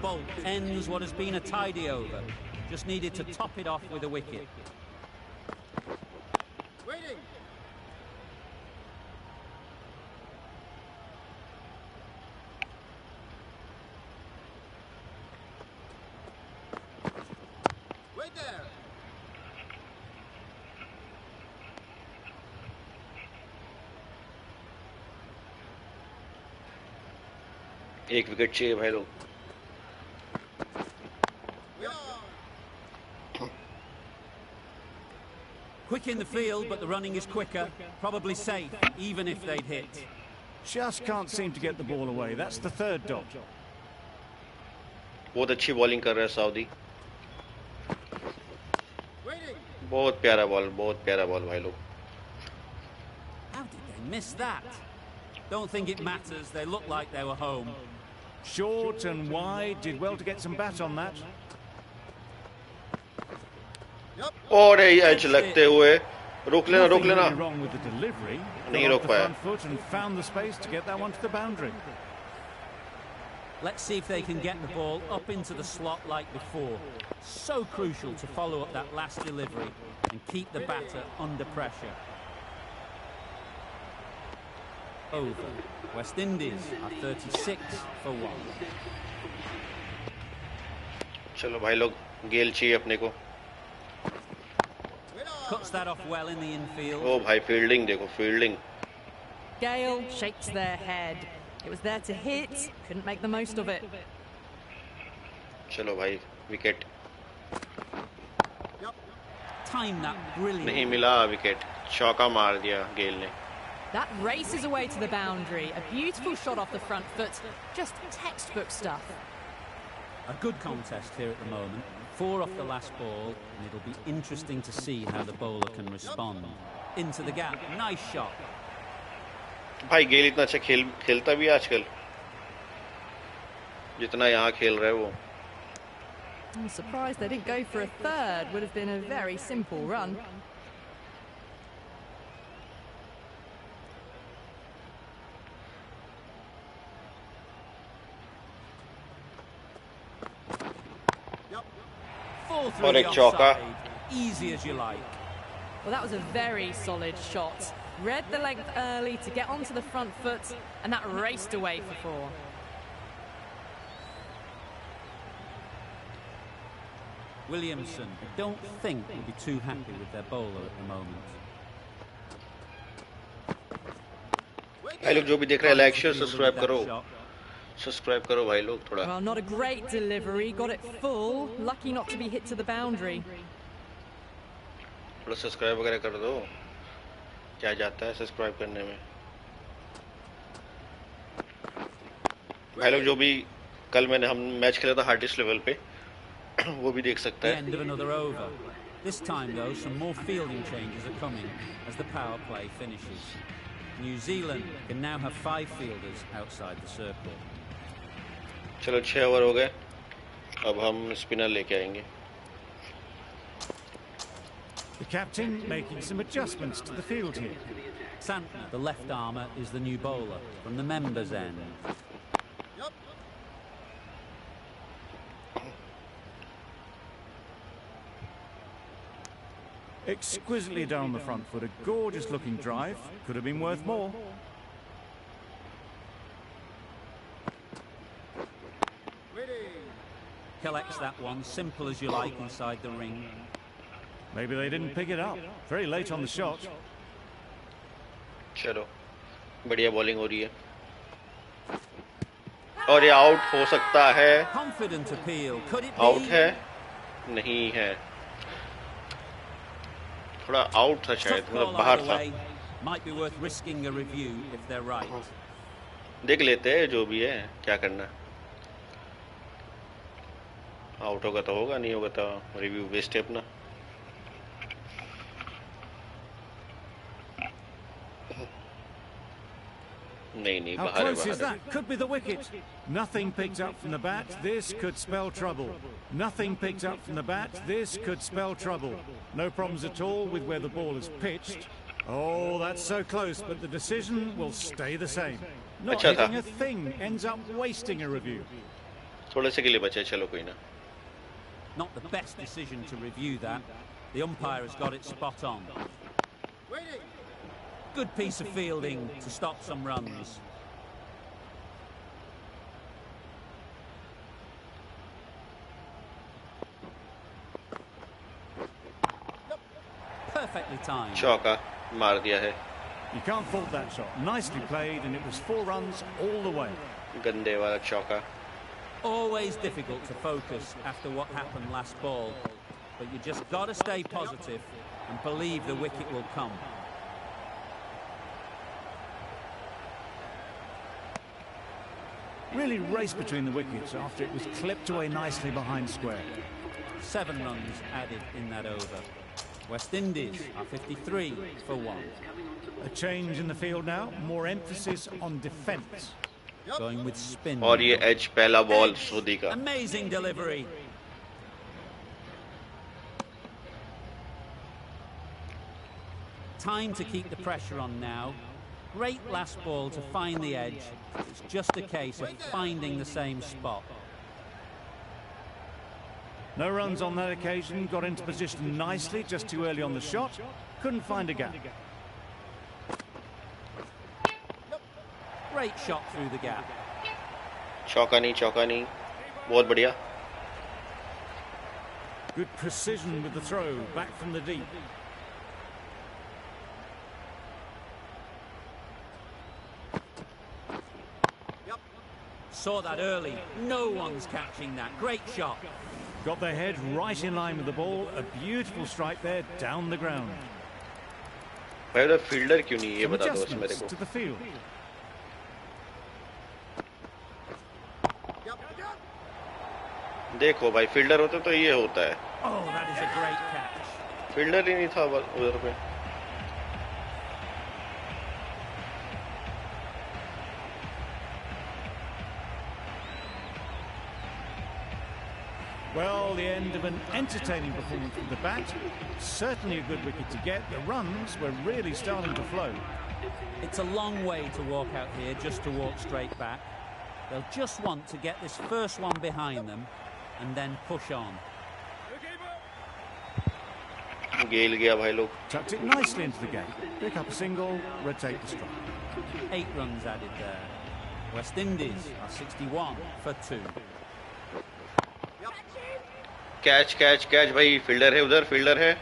Bolt ends what has been a tidy over. Just needed to top it off with a wicket. Waiting. Wait there. एक wicket चाहिए भाई लोग. Quick in the field, but the running is quicker. Probably safe, even if they'd hit. Just can't seem to get the ball away. That's the third dodge. बहुत अच्छी bowling कर रहा है Saudi. बहुत प्यारा बॉल भाई लोग. How did they miss that? Don't think it matters. They look like they were home. Short and wide. Did well to get some bat on that. और एज लगते हुए रोक लेना. Really wrong with the delivery. नहीं Got रोक off the पाया. front foot and found the space to get that one to the boundary. Let's see if they can get the ball up into the slot like before. So crucial to follow up that last delivery and keep the batter under pressure. Over. West Indies are 36 for 1. चलो भाई लोग, गेल चाहिए अपने को. Cuts that off well in the infield. ओ भाई fielding देखो, fielding. Gale shakes their head. It was there to hit, couldn't make the most of it. चलो भाई, विकेट. Time that brilliantly. नहीं मिला विकेट. चौका मार दिया गेल ने. That races away to the boundary. A beautiful shot off the front foot. Just textbook stuff. A good contest here at the moment. 4 off the last ball, and it'll be interesting to see how the bowler can respond. Into the gap, nice shot. भाई गेल इतना अच्छा खेलता भी है आजकल जितना यहाँ खेल रहा है वो. I'm surprised they didn't go for a third. Would have been a very simple run. Through the offside, easy as you like. Well, that was a very solid shot. Read the length early to get onto the front foot, and that raced away for 4. Williamson, I don't think will be too happy with their bowler at the moment. भाई लोग जो भी देख रहे हैं, like share subscribe करो. Subscribe करो भाई लोग थोड़ा. Well, not a great delivery. Got it full. Lucky not to be hit to the boundary. थोड़ा सब्सक्राइब वगैरह कर दो. क्या जाता है सब्सक्राइब करने में। भाई लोग जो भी कल हम मैच खेला था हार्डेस्ट लेवल पे वो भी देख सकता The है। end of another over. This time, though, some more fielding changes are coming as the power play finishes. New Zealand can now have 5 fielders outside the circle. चलो 6 over हो गए, अब हम स्पिनर लेके आएंगे। The captain making some adjustments to the field here. Santner, the left armour, is the new bowler from the members' end. Exquisitely done on the front foot, a gorgeous looking drive, could have been worth more. Collects that one, simple as you like, inside the ring. Maybe they didn't pick it up, very late on the shot. चलो बढ़िया bowling हो रही है और ये out हो सकता है। Confident appeal, could it be? Out है, नहीं है, थोड़ा आउट था शायद, Tough मतलब call बाहर either था। way. Might be worth risking a review if they're right. देख लेते हैं जो भी है, क्या करना है। आउट होगा तो होगा, नहीं होगा तो रिव्यू वेस्ट है अपना। नहीं How बाहर है, close is बाहर है। that? Could be the wicket. Nothing picked up from the bat. This could spell trouble. Nothing picked up from the bat. This could spell trouble. No problems at all with where the ball is pitched. Oh, that's so close, but the decision will stay the same. Not अच्छा था। hitting a thing ends up wasting a review. थोड़े से के लिए बचा, चलो कोई ना। Not the best decision to review that. The umpire has got it spot on. Good piece of fielding to stop some runs. Perfectly timed. चौका मार दिया है, You can't fault that shot. Nicely played, and it was 4 runs all the way. गंदे वाला चौका। Always difficult to focus after what happened last ball, but you just got to stay positive and believe the wicket will come. Really raced between the wickets after it was clipped away nicely behind square. 7 runs added in that over. West Indies are 53 for 1. A change in the field now, more emphasis on defence. Going with spin. और ये as पहला ball सोदी का। Amazing delivery. Time to keep the pressure on now. Great last ball to find the edge. It's just a case of finding the same spot. No runs on that occasion, got into position nicely, just too early on the shot. Couldn't find a gap. Great shot through the gap. चौका नहीं, बहुत बढ़िया। Good precision with the throw, back from the deep. Saw that early. No one's catching that. Great shot. Got their head right in line with the ball. A beautiful strike there, down the ground. भाई उधर fielder क्यों नहीं है, ये Some बता दो बस मेरे adjustments को। to the field. देखो भाई, फील्डर होते तो ये होता है। Oh, that is a great catch. Fielder ही नहीं था उधर पे। Well, the end of an entertaining performance from the bat. Certainly a good wicket to get. The runs were really starting to flow. It's a long way to walk out here just to walk straight back. They'll just want to get this first one behind them and then push on. गेल गया भाई लोग। Tucked it nicely into the gap. Pick up a single, rotate the strike. 8 runs added there. West Indies are 61 for 2. Catch भाई, fielder है उधर, fielder है।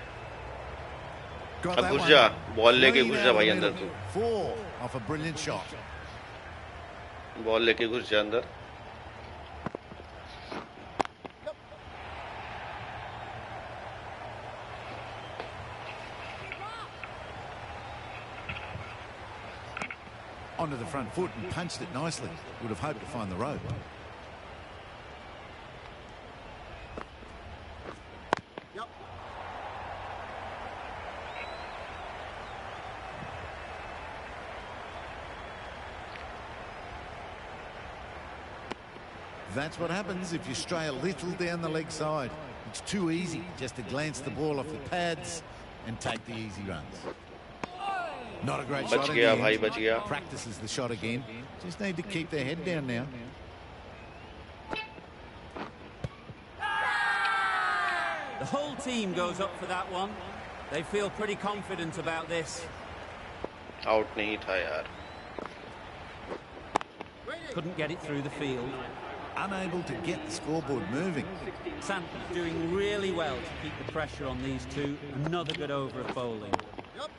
Got अब that घुस one. जा, बॉल लेके Clean घुस out जा of भाई the अंदर middle. तू। 4 off a brilliant shot. Ball लेके घुस जा अंदर। onto the front foot and punched it nicely. Would have hoped to find the rope. Yep. That's what happens if you stray a little down the leg side. It's too easy just to glance the ball off the pads and take the easy runs. Not a great shot in the end. Practices the shot again. Just need to keep their head down now. The whole team goes up for that one. They feel pretty confident about this. Out नहीं था यार. Couldn't get it through the field. Unable to get the scoreboard moving. Sanford doing really well to keep the pressure on these two. Another good over of bowling. Yep.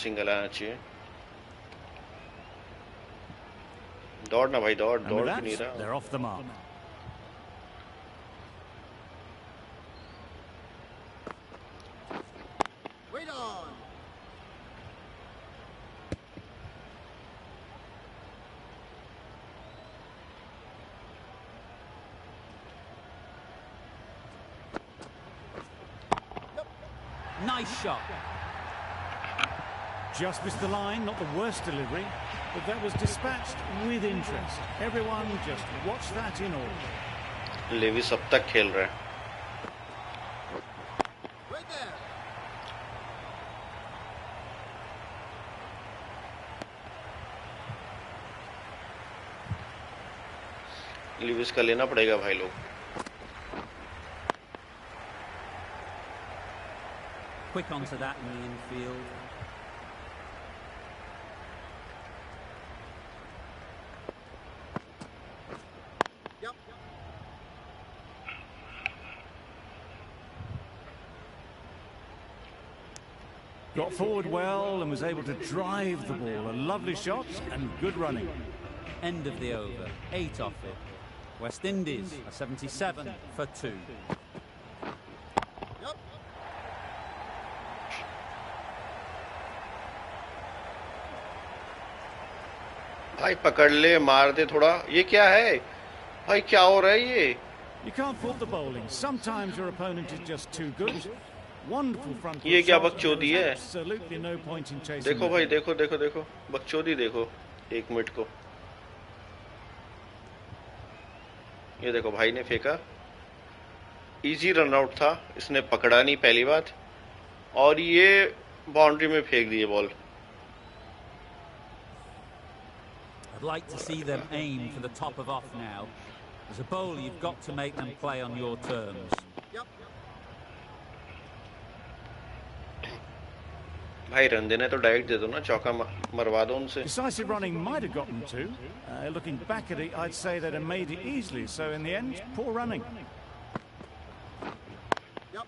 Single आना चाहिए. दौड़ ना भाई दौड़ दौड़ क्यों नहीं रहा. They're off the mark. Wait on. Nice shot. Just missed the line, not the worst delivery, but that was dispatched with interest. Everyone just watch that in awe. Lewis अब तक खेल रहा है. Wait there. लेविस का लेना पड़ेगा भाई लोग. Quick onto that in the infield. Yep. Got forward well and was able to drive the ball. A lovely shot and good running. End of the over. 8 off it. West Indies are 77 for 2. Yep. भाई पकड़ ले मार दे थोड़ा. ये क्या है भाई, क्या हो रहा है ये? You can't fault the bowling. Sometimes your opponent is just too good. Wonderful front foot ये क्या shot, and बकचोदी there's है? absolutely no point in chasing देखो it. भाई देखो देखो देखो बकचोदी देखो. 1 मिनट को ये देखो भाई ने फेंका. इजी रन आउट था, इसने पकड़ा नहीं पहली बात, और ये बाउंड्री में फेंक दिए ball. I'd like to see them aim for the top of off now. As a bowler, you've got to make them play on your terms. Yep. भाई रन देना है तो डायरेक्ट दे दो ना, चौका मरवा दो उनसे. Decisive running might have gotten to. Looking back at it, I'd say they'd have made it easily. So in the end, poor running. Yep.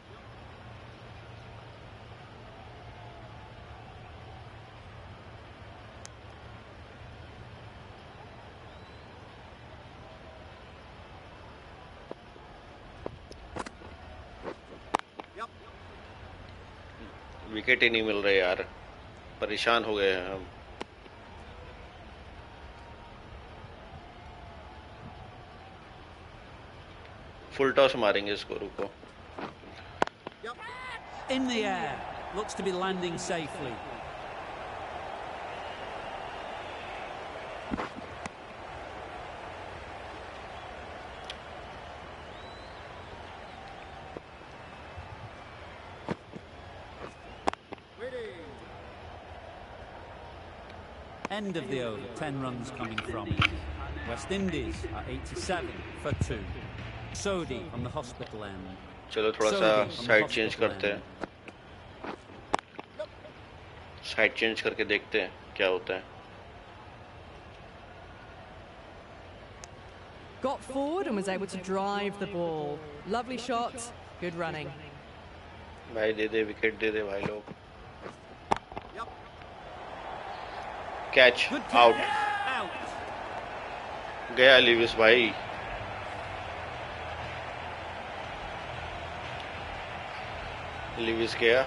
Yep. Wicket ही नहीं मिल रहे यार, परेशान हो गए हैं हम. फुल टॉस मारेंगे इसको, रुको. Yep. In the air. Looks to be landing safely. Waiting. End of the over. 10 runs coming from it. West Indies are 87 for 2. Sodhi on the hospital end. चलो थोड़ा सा साइड चेंज करते हैं. Side change करके देखते हैं क्या होता है. Got forward and was able to drive the ball. Lovely shot, good running. भाई दे दे विकेट दे दे भाई लोग. Yep. Catch Good out. catch. Out. गया लिविस भाई. लिविस गया.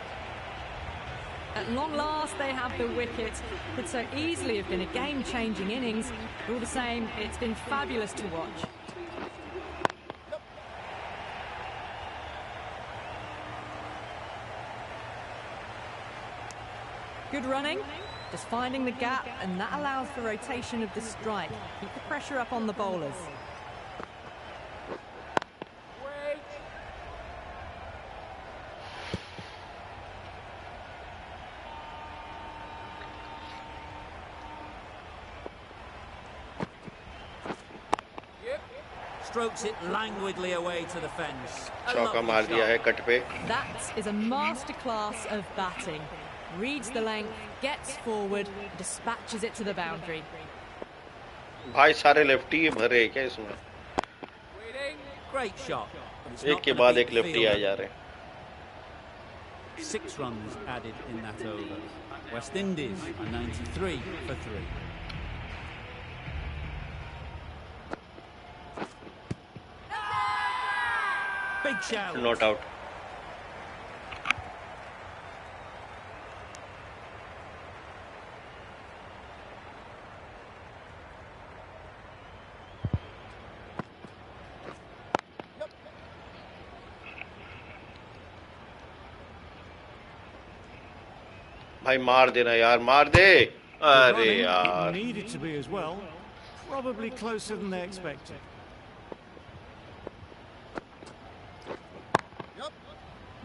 At long last, they have the wicket. Could so easily have been a game-changing innings. But all the same, it's been fabulous to watch. Good running, just finding the gap, and that allows for rotation of the strike. Keep the pressure up on the bowlers. Strokes it languidly away to the fence. चौका मार दिया है cut पे. That is a masterclass of batting. Reads the length, gets forward, dispatches it to the boundary. भाई सारे lefty भरे क्या इसमें? Great shot. एक के बाद एक लेफ्टी आ जा रहे. 6 runs added in that over. West Indies are 93 for 3. Big shout. Not out. भाई मार देना यार, मार दे. अरे यार. Needed to be as well. Probably closer than they expected.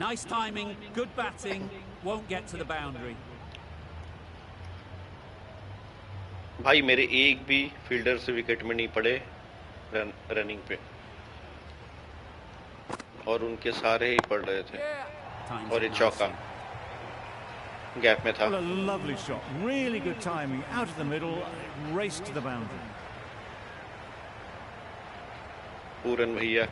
Nice timing, good batting, won't get to the boundary. भाई मेरे एक भी फील्डर से विकेट में नहीं पड़े रनिंग पे, और उनके सारे ही पड़ रहे थे. और ये चौका गैप में था. Well, a lovely shot, really good timing, out of the middle, raced to the boundary. पूरन भैया.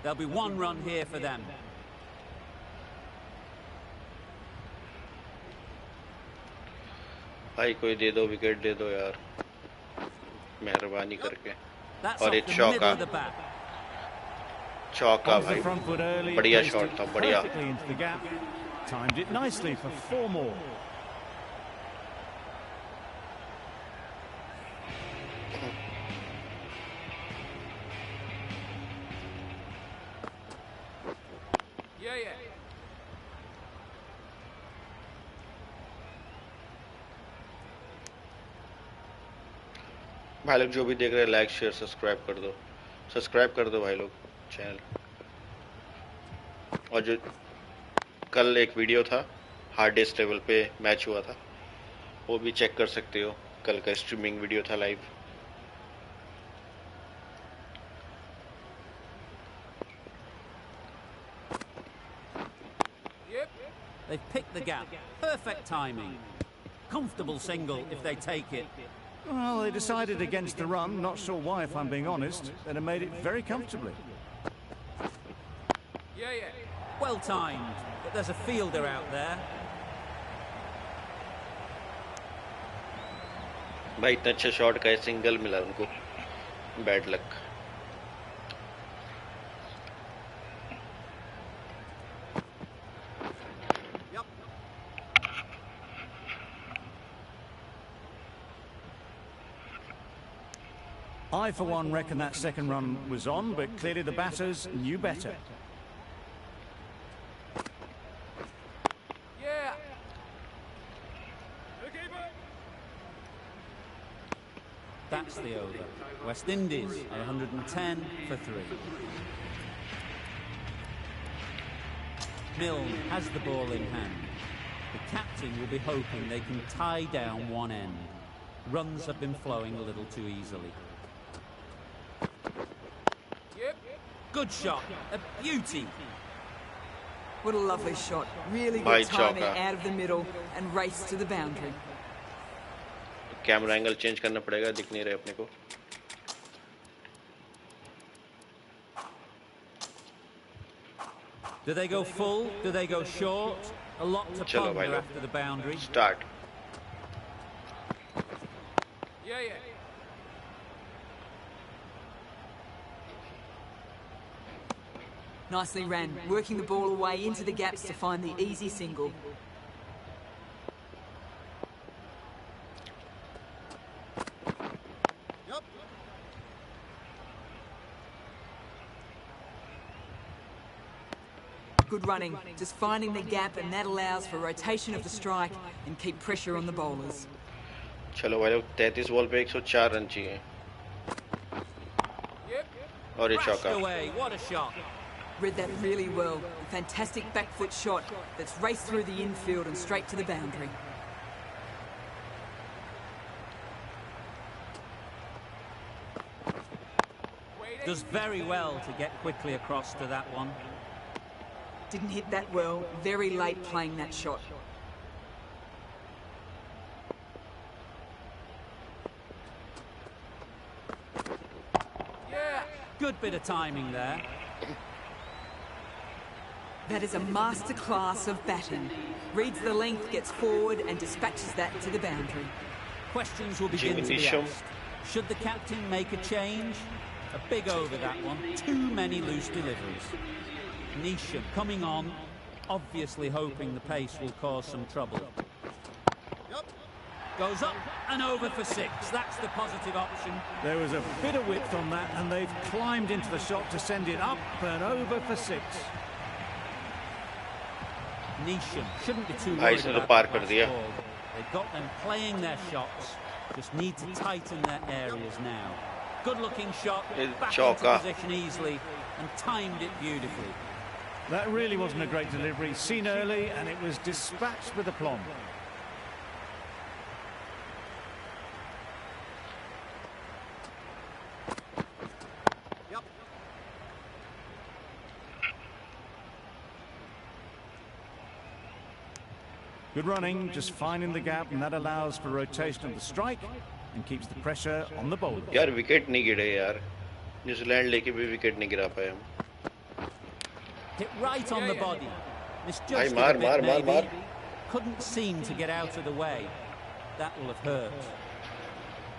There'll be 1 run here for them. भाई कोई दे दो, विकेट दे दो यार, मेहरबानी करके. That's और ये off the middle चौका. of the bat. चौका Onto the भाई, front foot early, बढ़िया placed शॉट it था, बढ़िया. perfectly into the gap. Timed it nicely for 4 more. भाई लोग जो भी देख रहे हैं, लाइक शेयर सब्सक्राइब कर दो. सब्सक्राइब कर दो भाई लोग चैनल. और जो कल एक वीडियो था, हार्डेस्ट लेवल पे मैच हुआ था, वो भी चेक कर सकते हो. कल का स्ट्रीमिंग वीडियो था live. They've picked the gap. Perfect timing. Comfortable single if they take it. Well, they decided against the run. Not sure why, if I'm being honest. They'd have made it very comfortably. Well timed, but there's a fielder out there. भाई इतना अच्छा shot का single मिला उनको. Bad luck. I, for one, reckon that second run was on, but clearly the batters knew better. That's the over. West Indies are 110 for 3. Milne has the ball in hand. The captain will be hoping they can tie down one end. Runs have been flowing a little too easily. Good shot, a beauty. What a lovely shot. Really Bhai good timing chauka. out of the middle and race to the boundary. Camera angle change करना पड़ेगा, दिख नहीं रहे अपने को. Do they go full? Do they go short? A lot to चलो भाई ponder लोग, after the boundary. Start. Nicely ran, working the ball away into the gaps to find the easy single. Yep. Good running, just finding the gap, and that allows for rotation of the strike and keep pressure on the bowlers. चलो भाई लोग 33 ball पे 104 run चाहिए और ये Crashed चौका away. What a shot. Read that really well. A fantastic back foot shot that's raced through the infield and straight to the boundary. Does very well to get quickly across to that one. Didn't hit that well, very late playing that shot. Good bit of timing there. That is a masterclass of batting. Reads the length, gets forward and dispatches that to the boundary. Questions will begin to be asked. Should the captain make a change? A big over that one. Too many loose deliveries. Nisha coming on, obviously hoping the pace will cause some trouble. Goes up and over for 6. That's the positive option. There was a bit of width on that, and they've climbed into the shot to send it up and over for 6. Nishan shouldn't be too भाई worried इसने तो about par the कर दिया last ball. They've got them playing their shots. Just need to tighten their areas now. Good looking shot, back into position easily and timed it beautifully. That really wasn't a great delivery. Seen early, and it was dispatched with aplomb. Yep. Good running, just finding the gap, and that allows for rotation of the strike and keeps the pressure on the bowler. यार wicket नहीं गिरे यार New Zealand लेके भी wicket नहीं गिरा पाए हम Hit right on the body. भाई Misjudged मार it a bit, मार मार maybe. मार Couldn't seem to get out of the way. That will have hurt.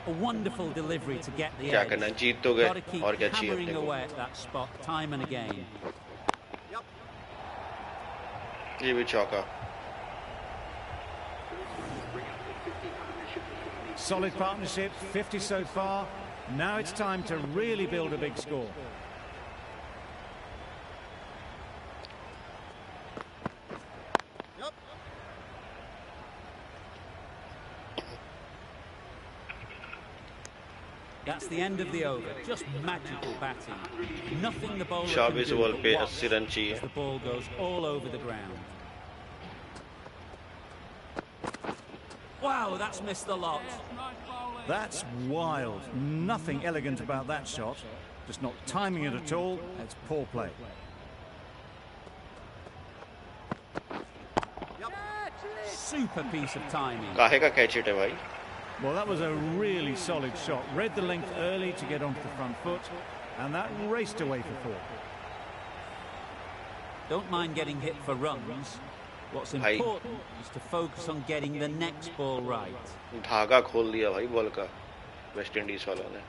A wonderful delivery to get the क्या edge. करना जीत तो Got to गए keep और क्या चाहिए hammering अपने को away at that spot time and again. Yep. ये भी चौका Solid partnership, 50 so far. Now it's time to really build a big score. Yep. That's the end of the over. Just magical batting. Nothing the bowler can 24 do ball but पे watch 80 run चाहिए as the ball goes all over the ground. Wow, that's missed the lot. That's wild. Nothing elegant about that shot. Just not timing it at all. It's poor play. Super piece of timing. काहे का catch hit है भाई Well, that was a really solid shot. Read the length early to get onto the front foot, and that raced away for 4. Don't mind getting hit for runs. What's important is to focus on getting the next ball right. धागा खोल दिया भाई ball का West Indies वालों ने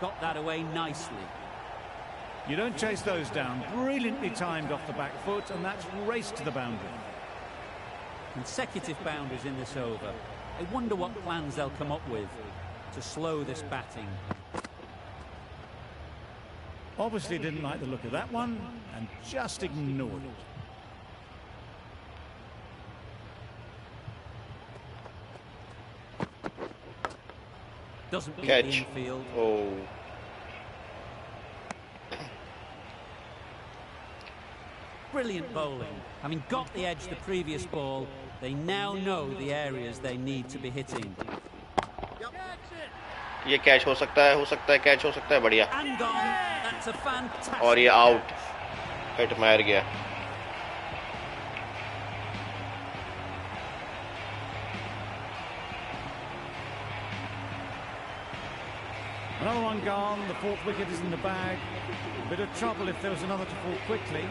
Got that away nicely. You don't chase those down. Brilliantly timed off the back foot, and that's raced to the boundary. Consecutive boundaries in this over. I wonder what plans they'll come up with to slow this batting. Obviously didn't like the look of that one, and just ignored it. Doesn't beat Catch. the infield. Oh Brilliant bowling. Having got the edge the previous ball, they now know the areas they need to be hitting. ये catch हो सकता है catch हो सकता है बढ़िया And gone. That's a fantastic और ये आउट catch. हिट मार गया Another one gone. The 4th wicket is in the bag. A bit of trouble if there was another to fall quickly.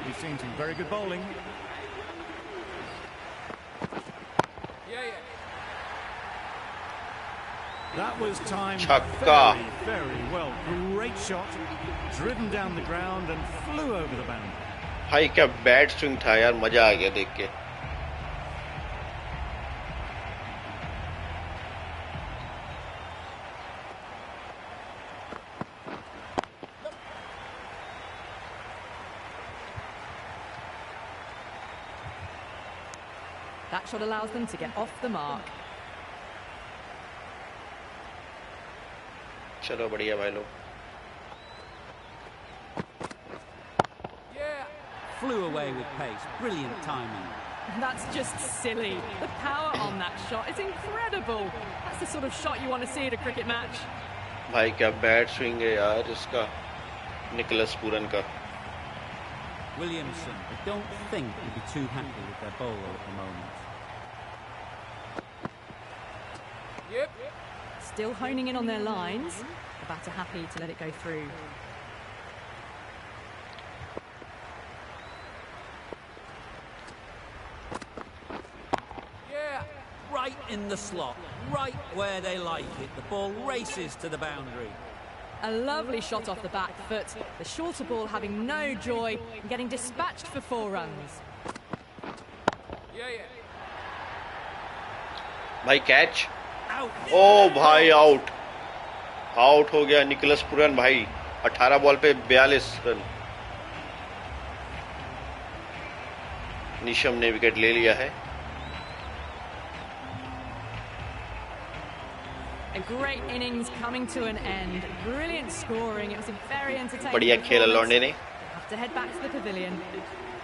We've seen some very good bowling. That was timed Chakka. very, very well. Great shot. Driven down the ground and flew over the boundary. भाई क्या bat swing था यार, मजा आ गया देख के. That shot allows them to get off the mark. चलो बढ़िया भाई लोग. Flew away with pace. Brilliant timing. That's just silly. The power on that shot is incredible. That's the sort of shot you want to see at a cricket match. भाई क्या bat swing है यार इसका, Nicholas Pooran का. Williamson, I don't think would be too happy with their bowler at the moment. Still honing in on their lines. The batter happy to let it go through. Right in the slot, right where they like it. The ball races to the boundary. A lovely shot off the back foot. The shorter ball having no joy and getting dispatched for 4 runs. भाई catch. Out. ओ भाई out. Out हो गया Nicholas Pooran भाई. 18 ball पे 42 run. Neesham ने wicket ले लिया है. A great innings coming to an end. Brilliant scoring. It was a very entertaining बढ़िया खेला लौंडे ने. Have to head back to the pavilion.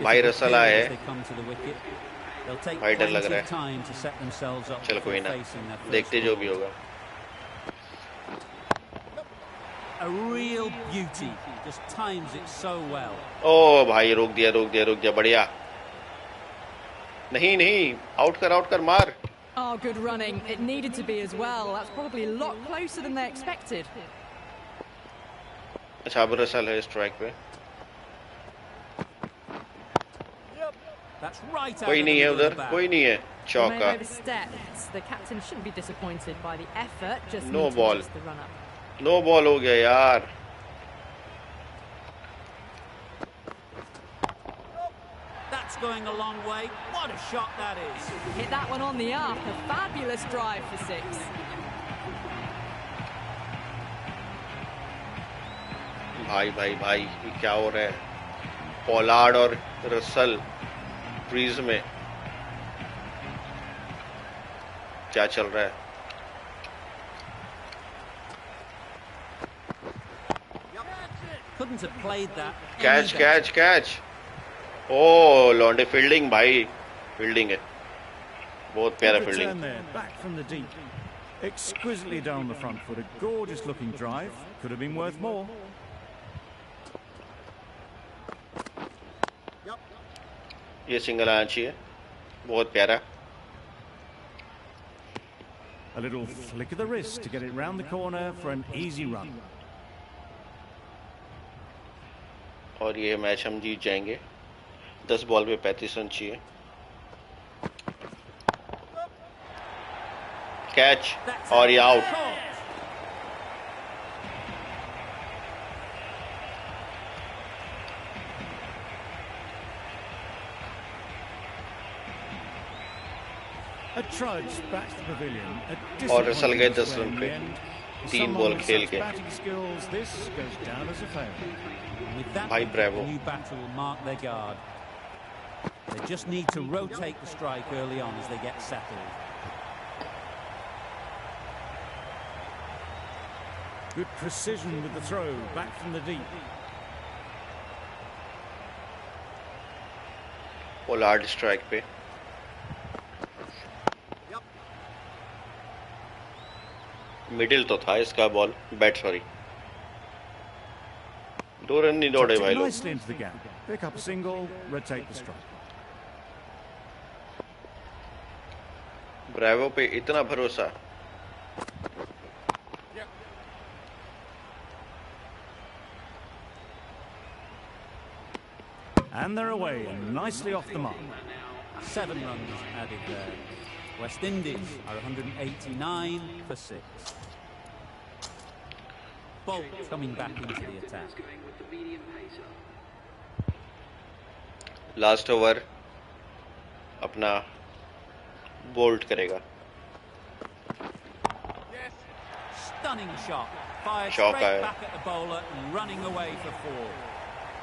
भाई रसल आए As हैं. they come to the wicket, they'll take भाई डर लग plenty रहा of time to set themselves up चल for कोई ना, facing their first देखते जो भी ball. होगा. A real beauty. Just times it so well. ओ भाई रोक दिया रोक दिया रोक दिया. बढ़िया. नहीं नहीं, आउट कर मार. Oh, good running. It needed to be as well. That's probably a lot closer than they expected. अच्छा अब रसल है स्ट्राइक पे. That's right out कोई of the नहीं है middle of उधर, the bat. कोई नहीं है. They may चौका. have overstepped. The captain shouldn't be disappointed by the effort. Just No need to ball. adjust the run up. No ball हो गया यार. That's going a long way. What a shot that is. Hit that one on the up. A fabulous drive for 6. भाई भाई भाई ये क्या हो रहा है. पोलार्ड और रसल क्रीज में क्या चल रहा है. Couldn't have played that. Catch any catch catch. ओ लॉन्डे फील्डिंग भाई. फील्डिंग है. बहुत प्यारा Good fielding. return there, back from the deep. Exquisitely down the front foot. A gorgeous looking drive. Could have been worth more. ये single आना चाहिए. बहुत प्यारा. A little flick of the wrist to get it round the corner for an easy run. और ये match हम जीत जाएंगे. 10 ball पे 35 रन चाहिए. कैच और ये out. A trudge back to the pavilion. A और रसल गए 10 disappointing रन पे. display in the end. 3 Someone ball with खेल such के. batting skills, this goes down as a failure. With that, Bhai, bravo. the new batter will mark their guard. They just need to rotate the strike early on as they get settled. Good precision with the throw back from the deep. Pollard strike पे. Middle तो था इसका ball. Bat sorry. 2 run नहीं दौड़े Tucked भाई it लोग. nicely into the gap. Pick up a single, rotate the strike. Bravo पे इतना भरोसा. And they're away, nicely off the mark. 7 runs added there. West Indies are 189 for 6. Bolt coming back into the attack. Last over अपना bolt करेगा। Stunning shot. Fired Shock straight आया। back at the bowler and running away for 4.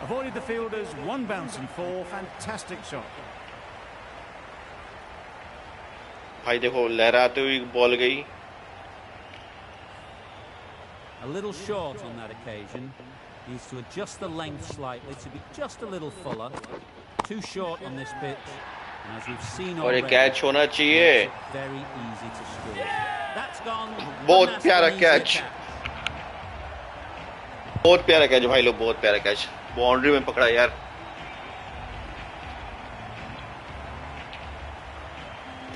Avoided the fielders, one bounce and 4. Fantastic shot. भाई देखो लहराते हुए ball गई। A little short on that occasion. Needs to adjust the length slightly to be just a little fuller. Too short on this pitch. And as we've seen और ये already, catch होना चाहिए। makes it very easy to score. That's gone. बहुत That's प्यारा an easy catch। catch. बहुत प्यारा catch भाई लोग, बहुत प्यारा कैच। बाउंड्री में पकड़ा यार।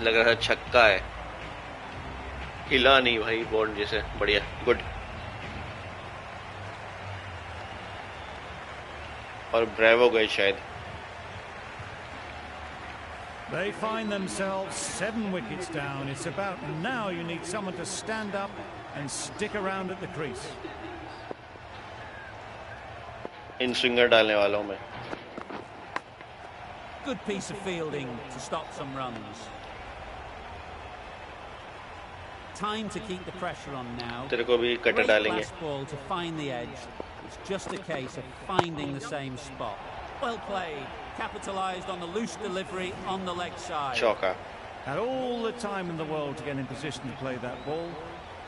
लग रहा है छक्का है, हिला नहीं भाई बाउंड्री से। बढ़िया, गुड। और ब्रेवो गए शायद। They find themselves 7 wickets down. It's about now you need someone to stand up and stick around at the crease. In swinger डालने वाला हूं मैं। Good piece of fielding to stop some runs. Time to keep the pressure on now. तेरे को भी cutter Great डालेंगे। last ball to find the edge. It's just a case of finding the same spot. Well played. Capitalised on the loose delivery on the leg side. चौका। Had all the time in the world to get in position to play that ball.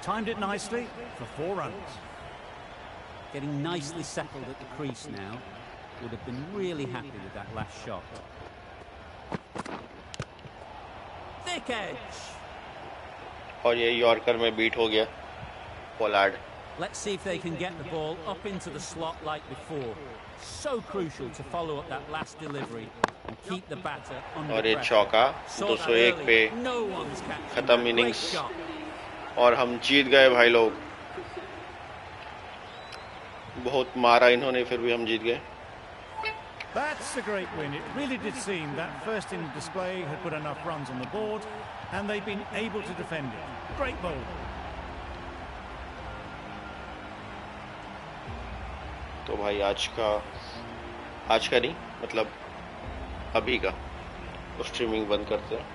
Timed it nicely for 4 runs. Getting nicely settled at the crease now. Would have been really happy with that last shot. Thick edge. और ये yorker में beat हो गया Pollard. Let's see if they can get the ball up into the slot like before. So crucial to follow up that last delivery and keep the batter under और ये pressure. चौका Saw that 201 पे early. No one's catching खत्म that. Innings. Great shot. और हम जीत गए भाई लोग। बहुत मारा इन्होंने, फिर भी हम जीत गए। That's a great win. It really did seem that first inning display had put enough runs on the board and they've been able to defend it. Great bowling. तो भाई आज का नहीं, मतलब अभी का स्ट्रीमिंग बंद करते हैं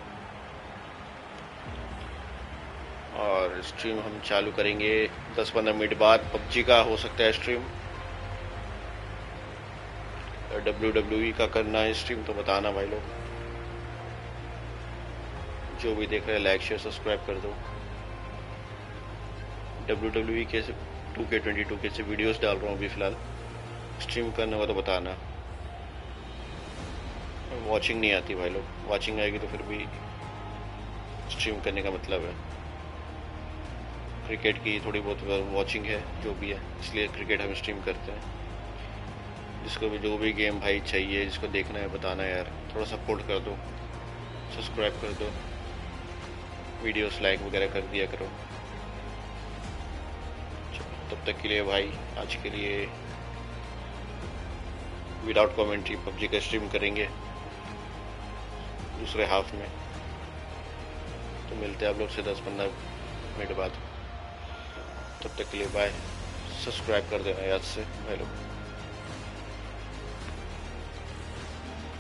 और स्ट्रीम हम चालू करेंगे 10-15 मिनट बाद। पबजी का हो सकता है स्ट्रीम, WWE का करना है स्ट्रीम तो बताना भाई लोग। जो भी देख रहे हैं लाइक शेयर सब्सक्राइब कर दो। WWE के 2K22 के से वीडियोस डाल रहा हूँ अभी फिलहाल। स्ट्रीम करना होगा तो बताना। वॉचिंग नहीं आती भाई लोग, वॉचिंग आएगी तो फिर भी स्ट्रीम करने का मतलब है। क्रिकेट की थोड़ी बहुत वॉचिंग है जो भी है, इसलिए क्रिकेट हम स्ट्रीम करते हैं। जिसको भी जो भी गेम भाई चाहिए, जिसको देखना है बताना यार, थोड़ा सपोर्ट कर दो, सब्सक्राइब कर दो, वीडियोस लाइक वगैरह कर दिया करो। तब तक के लिए भाई आज के लिए विदाउट कमेंट्री पबजी का स्ट्रीम करेंगे दूसरे हाफ में। तो मिलते हैं आप लोग से 10-15 मिनट बाद। तब तक के लिए बाय। सब्सक्राइब कर देना याद से भाई लोग।